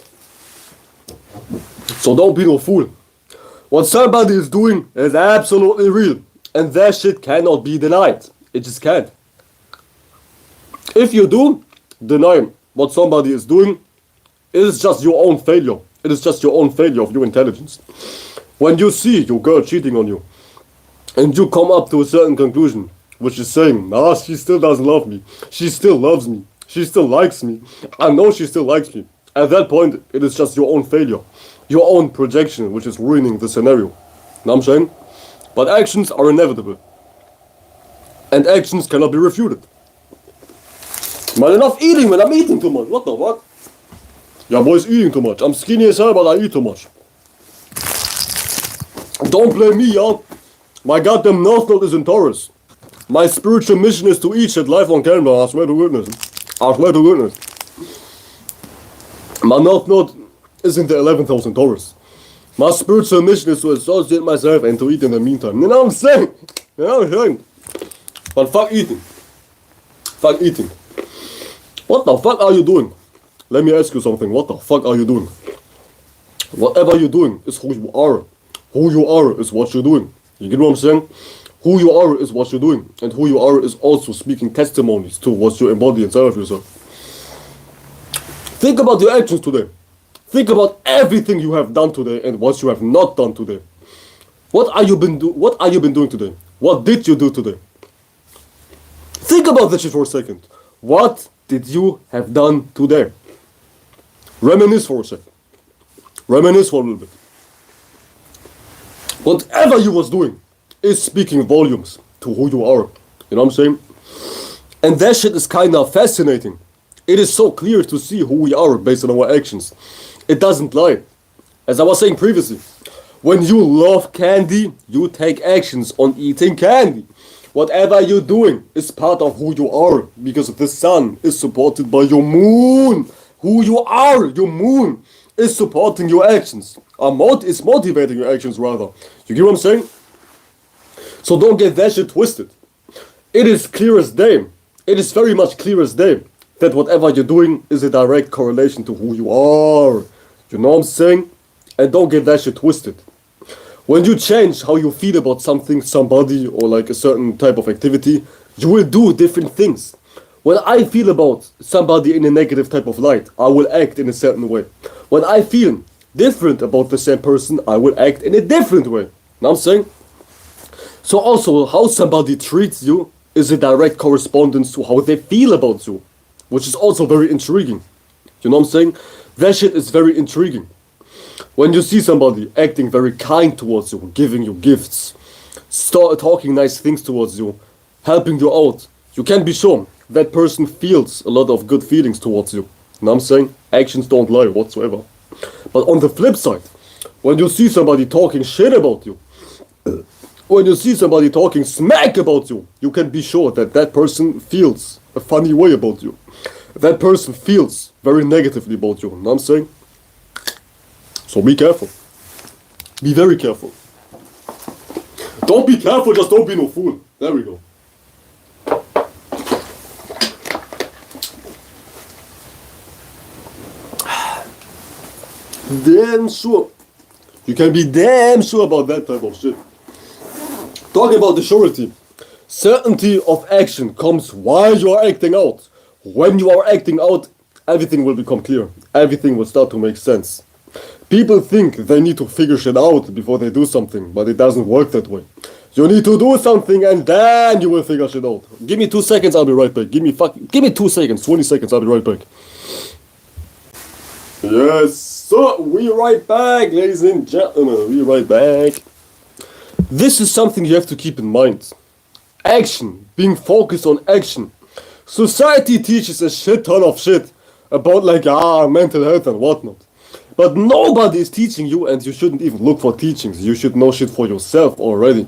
So don't be no fool. What somebody is doing is absolutely real. And that shit cannot be denied. It just can't. If you do deny what somebody is doing, it is just your own failure. It is just your own failure of your intelligence. When you see your girl cheating on you, and you come up to a certain conclusion, which is saying, nah, she still doesn't love me. She still loves me. She still likes me. I know she still likes me. At that point, it is just your own failure. Your own projection, which is ruining the scenario. Know what I'm saying? But actions are inevitable. And actions cannot be refuted. Man, enough eating, man. I'm eating too much. What the fuck? Yeah, boy's eating too much. I'm skinny as hell, but I eat too much. Don't blame me, y'all. My goddamn North Node is in Taurus. My spiritual mission is to eat shit live on camera. I swear to goodness. I swear to goodness. My North Node is in the 11th house in Taurus. My spiritual mission is to associate myself and to eat in the meantime. You know what I'm saying? You know what I'm saying? But fuck eating. Fuck eating. What the fuck are you doing? Let me ask you something. What the fuck are you doing? Whatever you're doing is who you are. Who you are is what you're doing. You get what I'm saying? Who you are is what you're doing. And who you are is also speaking testimonies to what you embody inside of yourself. Think about your actions today. Think about everything you have done today and what you have not done today. What are you been doing today? What did you do today? Think about that shit for a second. What did you have done today? Reminisce for a second. Reminisce for a little bit. Whatever you was doing is speaking volumes to who you are. You know what I'm saying? And that shit is kind of fascinating. It is so clear to see who we are based on our actions. It doesn't lie. As I was saying previously, when you love candy, you take actions on eating candy. Whatever you're doing is part of who you are, because the sun is supported by your moon. Who you are, your moon, is supporting your actions. It's motivating your actions rather. You get what I'm saying? So don't get that shit twisted. It is clear as day. It is very much clear as day that whatever you're doing is a direct correlation to who you are. You know what I'm saying? And don't get that shit twisted. When you change how you feel about something, somebody, or like a certain type of activity, you will do different things. When I feel about somebody in a negative type of light, I will act in a certain way. When I feel different about the same person, I will act in a different way. Know what I'm saying? So also, how somebody treats you is a direct correspondence to how they feel about you, which is also very intriguing. You know what I'm saying? That shit is very intriguing. When you see somebody acting very kind towards you, giving you gifts, start talking nice things towards you, helping you out, you can be sure that person feels a lot of good feelings towards you. You know what I'm saying? Actions don't lie whatsoever. But on the flip side, when you see somebody talking shit about you, when you see somebody talking smack about you, you can be sure that that person feels a funny way about you. That person feels very negatively about you. You know what I'm saying? So be careful. Be very careful. Don't be careful, just don't be no fool. There we go. Damn sure. You can be damn sure about that type of shit. Talking about the surety. Certainty of action comes while you are acting out. When you are acting out, everything will become clear. Everything will start to make sense. People think they need to figure shit out before they do something, but it doesn't work that way. You need to do something and then you will figure shit out. Give me 2 seconds, I'll be right back. Give me 2 seconds, 20 seconds, I'll be right back. Yes, sir, we right back, ladies and gentlemen, we right back. This is something you have to keep in mind. Action, being focused on action. Society teaches a shit ton of shit about mental health and whatnot. But nobody is teaching you, and you shouldn't even look for teachings. You should know shit for yourself already.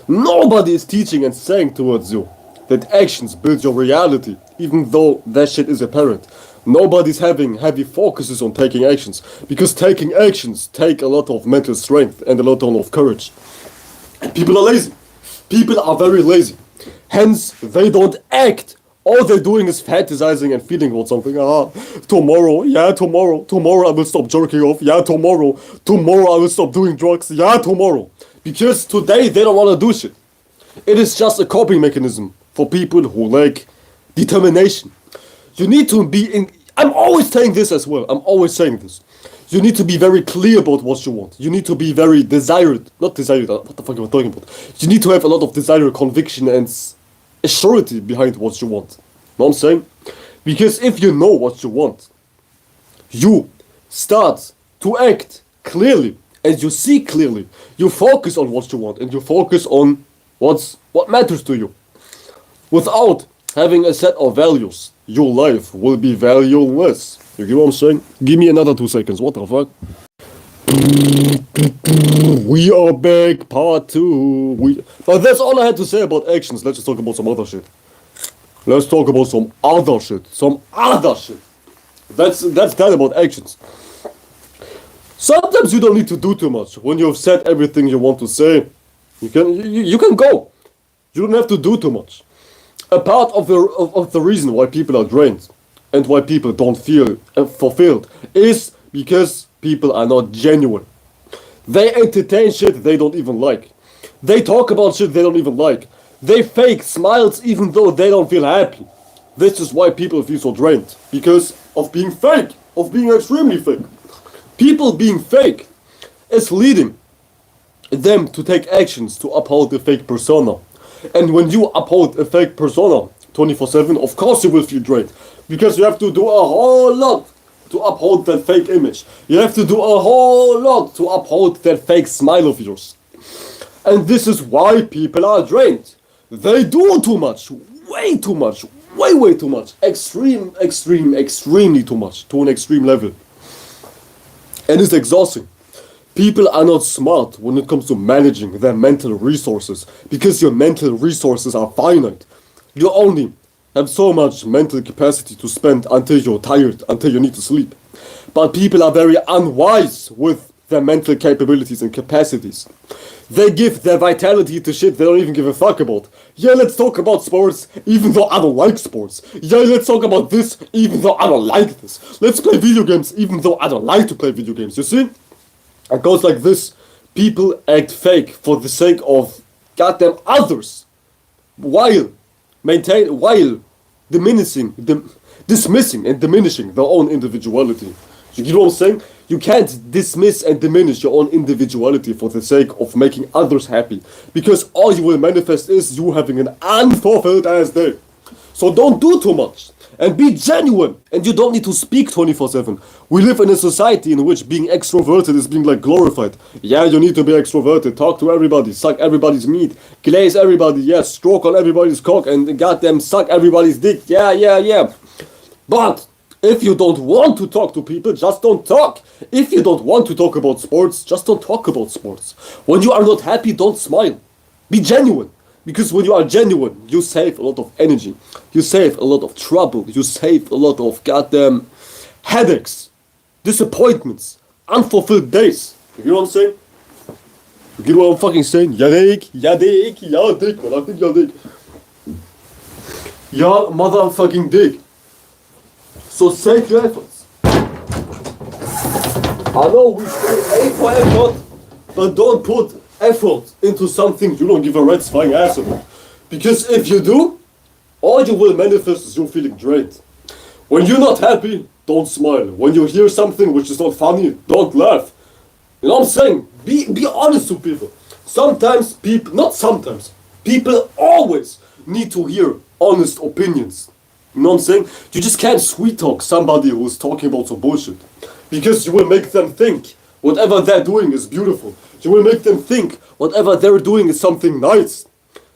Nobody is teaching and saying towards you that actions build your reality, even though that shit is apparent. Nobody's having heavy focuses on taking actions, because taking actions take a lot of mental strength and a lot of courage. And people are lazy. People are very lazy. Hence, they don't act. All they're doing is fantasizing and feeling about something. Tomorrow I will stop jerking off. Tomorrow I will stop doing drugs. Tomorrow. Because today they don't want to do shit. It is just a coping mechanism for people who lack determination. You need to be in... I'm always saying this as well. I'm always saying this. You need to be very clear about what you want. You need to be very what the fuck am I talking about? You need to have a lot of desire, conviction, and a surety behind what you want. Know what I'm saying? Because if you know what you want, you start to act clearly, and you see clearly. You focus on what you want, and you focus on what matters to you. Without having a set of values, your life will be valueless. You get what I'm saying? Give me another 2 seconds. What the fuck? We are back, part 2. But that's all I had to say about actions. Let's just talk about some other shit. Let's talk about some other shit. That's that about actions. Sometimes you don't need to do too much. When you've said everything you want to say, you can go. You don't have to do too much. A part of the reason why people are drained and why people don't feel fulfilled is because people are not genuine. They entertain shit they don't even like. They talk about shit they don't even like. They fake smiles even though they don't feel happy. This is why people feel so drained. Because of being fake. Of being extremely fake. People being fake is leading them to take actions to uphold the fake persona. And when you uphold a fake persona 24/7, of course you will feel drained. Because you have to do a whole lot to uphold that fake image. You have to do a whole lot to uphold that fake smile of yours. And this is why people are drained. They do too much. Way too much. Way too much. Extremely too much. To an extreme level. And it's exhausting. People are not smart when it comes to managing their mental resources. Because your mental resources are finite. You only have so much mental capacity to spend until you're tired, until you need to sleep. But people are very unwise with their mental capabilities and capacities. They give their vitality to shit they don't even give a fuck about. Yeah, let's talk about sports, even though I don't like sports. Yeah, let's talk about this, even though I don't like this. Let's play video games, even though I don't like to play video games. You see? It goes like this. People act fake for the sake of goddamn others. While dismissing and diminishing their own individuality. You get what I'm saying? You can't dismiss and diminish your own individuality for the sake of making others happy. Because all you will manifest is you having an unfulfilled ass day. So don't do too much. and be genuine. And you don't need to speak 24/7. We live in a society in which being extroverted is being like glorified. Yeah, you need to be extroverted. Talk to everybody. Suck everybody's meat. Glaze everybody. Yeah, stroke on everybody's cock and goddamn suck everybody's dick. Yeah, yeah, yeah. But if you don't want to talk to people, just don't talk. If you don't want to talk about sports, just don't talk about sports. When you are not happy, don't smile. Be genuine. Because when you are genuine, you save a lot of energy. You save a lot of trouble. You save a lot of goddamn headaches, disappointments, unfulfilled days. You know what I'm saying? You get what I'm fucking saying? Ja, Dick. Ja, Dick. Ja, Dick, man. I think ja, Dick. Ja, motherfucking Dick. So save your efforts. I know we say aim for effort, but don't put effort into something you don't give a rat's flying ass about. Because if you do, all you will manifest is you feeling drained. When you're not happy, don't smile. When you hear something which is not funny, don't laugh. You know what I'm saying? Be honest to people. Sometimes people, not sometimes, people always need to hear honest opinions. You know what I'm saying? You just can't sweet talk somebody who's talking about some bullshit. Because you will make them think whatever they're doing is beautiful. You will make them think whatever they're doing is something nice.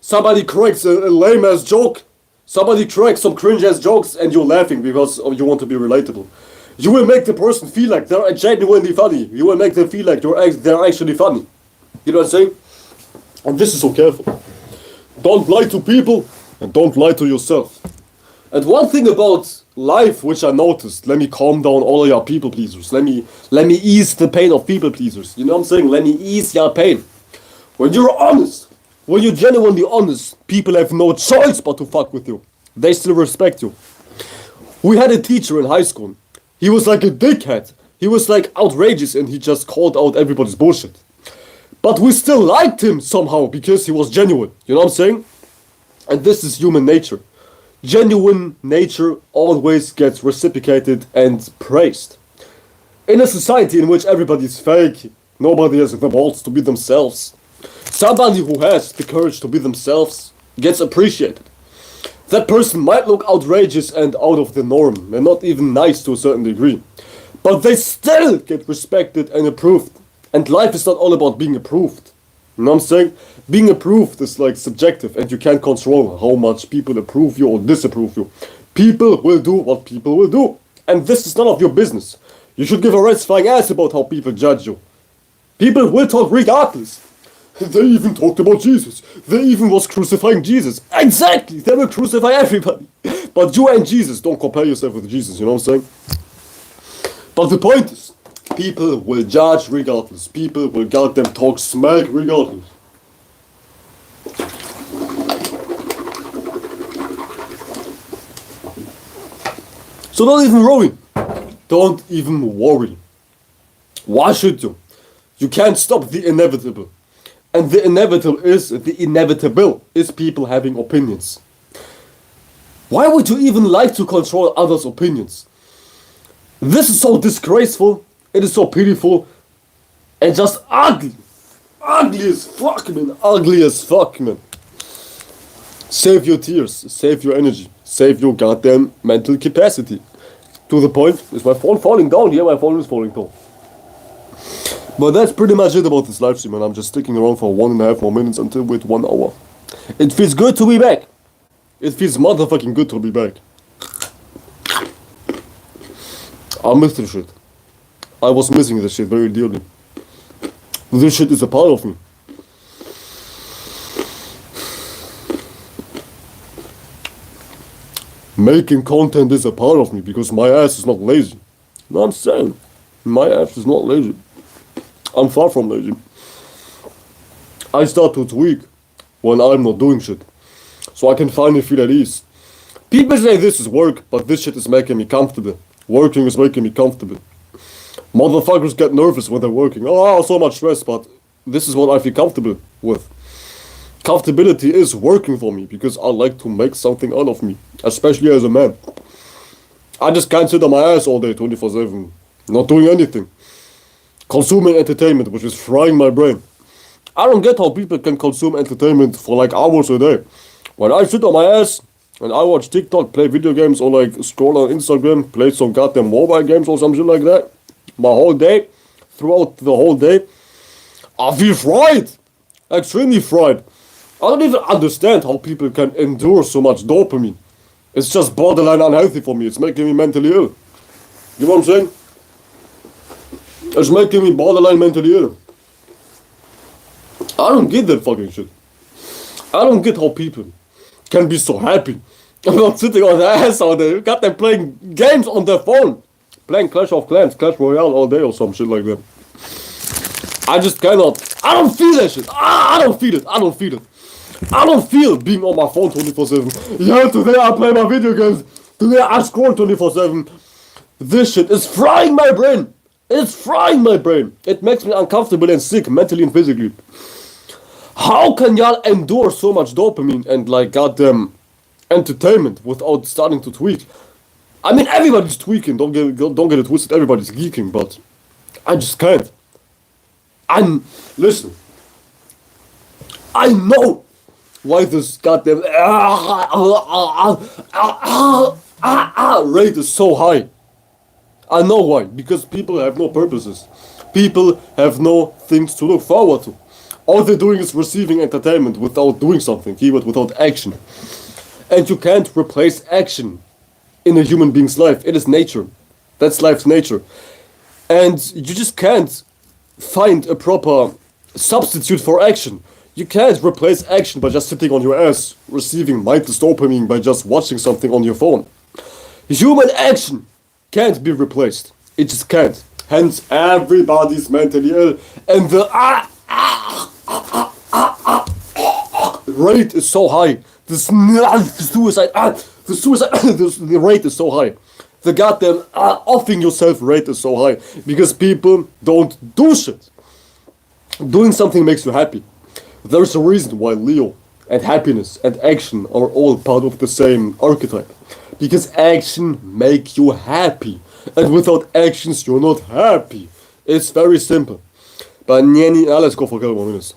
Somebody cracks a lame ass joke. Somebody cracks some cringe ass jokes and you're laughing because you want to be relatable. You will make the person feel like they're genuinely funny. You will make them feel like they're actually funny. You know what I'm saying? And this is so careful. Don't lie to people and don't lie to yourself. And one thing about life which I noticed, let me calm down all your people pleasers. Let me ease the pain of people pleasers. You know what I'm saying? Let me ease your pain. When you're honest, when you're genuinely honest, people have no choice but to fuck with you. They still respect you. We had a teacher in high school. He was like a dickhead. He was like outrageous and he just called out everybody's bullshit. But we still liked him somehow because he was genuine. You know what I'm saying? And this is human nature. Genuine nature always gets reciprocated and praised. In a society in which everybody is fake, nobody has the balls to be themselves, somebody who has the courage to be themselves gets appreciated. That person might look outrageous and out of the norm and not even nice to a certain degree, but they still get respected and approved. And life is not all about being approved. You know what I'm saying? Being approved is like subjective and you can't control how much people approve you or disapprove you. People will do what people will do. And this is none of your business. You should give a rat's flying ass about how people judge you. People will talk regardless. They even talked about Jesus. They even was crucifying Jesus. Exactly! They will crucify everybody. But you and Jesus, don't compare yourself with Jesus, you know what I'm saying? But the point is, people will judge regardless. People will goddamn talk smack regardless. So don't even worry. Don't even worry. Why should you? You can't stop the inevitable. And the inevitable is people having opinions. Why would you even like to control others' opinions? This is so disgraceful. It is so pitiful. And just ugly. Ugly as fuck, man. Ugly as fuck, man. Save your tears. Save your energy. Save your goddamn mental capacity. To the point, is my phone falling down? Yeah, my phone is falling down. But that's pretty much it about this live stream, and I'm just sticking around for 1.5 more minutes until with 1 hour. It feels good to be back. It feels motherfucking good to be back. I missed this shit. I was missing this shit very dearly. This shit is a part of me. Making content is a part of me because my ass is not lazy. You know what I'm saying? My ass is not lazy. I'm far from lazy. I start to tweak when I'm not doing shit. So I can finally feel at ease. People say this is work, but this shit is making me comfortable. Working is making me comfortable. Motherfuckers get nervous when they're working. Oh, so much stress, but this is what I feel comfortable with. Comfortability is working for me because I like to make something out of me, especially as a man. I just can't sit on my ass all day 24/7, not doing anything. Consuming entertainment, which is frying my brain. I don't get how people can consume entertainment for like hours a day. When I sit on my ass and I watch TikTok, play video games, or like scroll on Instagram, play some goddamn mobile games or some shit like that, my whole day, throughout the whole day, I feel fried. Extremely fried. I don't even understand how people can endure so much dopamine. It's just borderline unhealthy for me. It's making me mentally ill. You know what I'm saying? It's making me borderline mentally ill. I don't get that fucking shit. I don't get how people can be so happy about sitting on their ass all day. Got them playing games on their phone. Playing Clash of Clans, Clash Royale all day or some shit like that. I just cannot. I don't feel that shit. I don't feel it. I don't feel it. I don't feel being on my phone 24/7. Yeah, today I play my video games. Today I scroll 24/7. This shit is frying my brain. It's frying my brain. It makes me uncomfortable and sick, mentally and physically. How can y'all endure so much dopamine and like goddamn entertainment without starting to tweak? I mean, everybody's tweaking. Don't get it twisted. Everybody's geeking, but I just can't. Listen. I know why this goddamn rate is so high. I know why. Because people have no purposes. People have no things to look forward to. All they're doing is receiving entertainment without doing something, keyword without action. And you can't replace action in a human being's life. It is nature. That's life's nature. And you just can't find a proper substitute for action. You can't replace action by just sitting on your ass, receiving mindless dopamine by just watching something on your phone. Human action can't be replaced. It just can't. Hence, everybody's mentally ill, and the rate is so high. The rate is so high. The goddamn offing yourself rate is so high because people don't do shit. Doing something makes you happy. There's a reason why Leo and happiness and action are all part of the same archetype. Because action makes you happy. And without actions you're not happy. It's very simple. But let's go for a couple more minutes.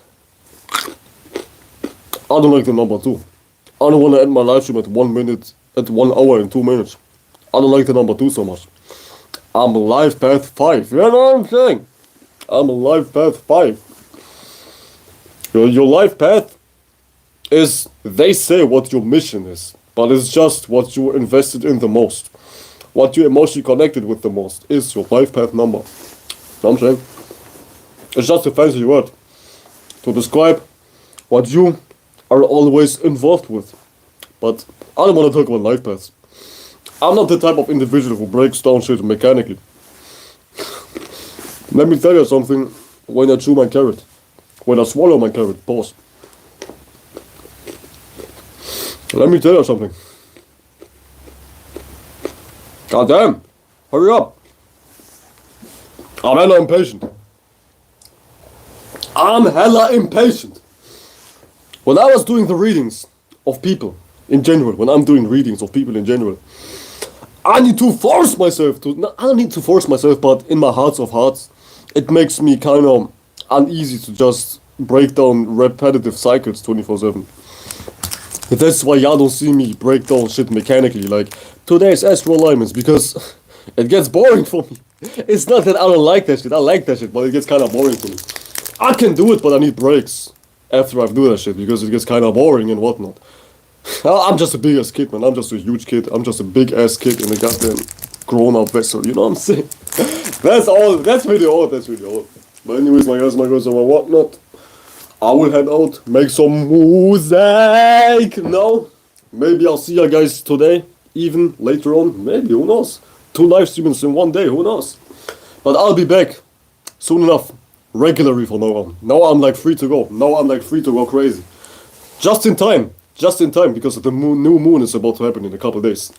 I don't like the number 2. I don't want to end my live stream at 1 minute, at 1 hour and 2 minutes. I don't like the number 2 so much. I'm a life path 5. You know what I'm saying? I'm a life path 5. Your life path is, they say what your mission is, but it's just what you invested in the most. What you emotionally connected with the most is your life path number. You know what I'm saying? It's just a fancy word to describe what you are always involved with. But I don't want to talk about life paths. I'm not the type of individual who breaks down shit mechanically. Let me tell you something. When I chew my carrot, when I swallow my carrot, pause. Let me tell you something. Goddamn, hurry up. I'm hella impatient. I'm hella impatient. When I was doing the readings of people in general, when I'm doing readings of people in general, I need to force myself to, no, I don't need to force myself, but in my hearts of hearts, it makes me kind of uneasy to just break down repetitive cycles 24/7. That's why y'all don't see me break down shit mechanically, like today's astral alignments, because it gets boring for me. It's not that I don't like that shit, I like that shit, but it gets kind of boring for me. I can do it, but I need breaks after I do that shit, because it gets kind of boring and whatnot. I'm just a big ass kid, man. I'm just a huge kid. I'm just a big ass kid in a goddamn grown up vessel. You know what I'm saying? That's all. That's really all. That's really all. But anyways, my guys, my girls, and my whatnot, I will head out, make some music. No, maybe I'll see you guys today, even later on. Maybe, who knows? 2 live streams in 1 day. Who knows? But I'll be back soon enough, regularly from now on. Now I'm like free to go. Now I'm like free to go crazy. Just in time. Just in time, because the new moon is about to happen in a couple of days.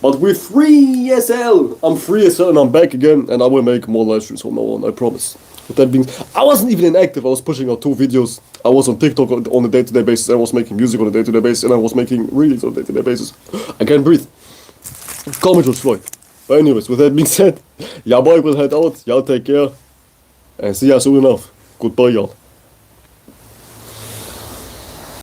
But we're free as hell. I'm free as hell and I'm back again, and I will make more live streams from now on, I promise. With that being, I wasn't even inactive. I was pushing out 2 videos. I was on TikTok on a day-to-day basis. I was making music on a day-to-day basis, and I was making readings on a day-to-day basis. I can't breathe. Call me George Floyd. But anyways, with that being said, y'all boy will head out. Y'all take care, and see ya soon enough. Goodbye, y'all.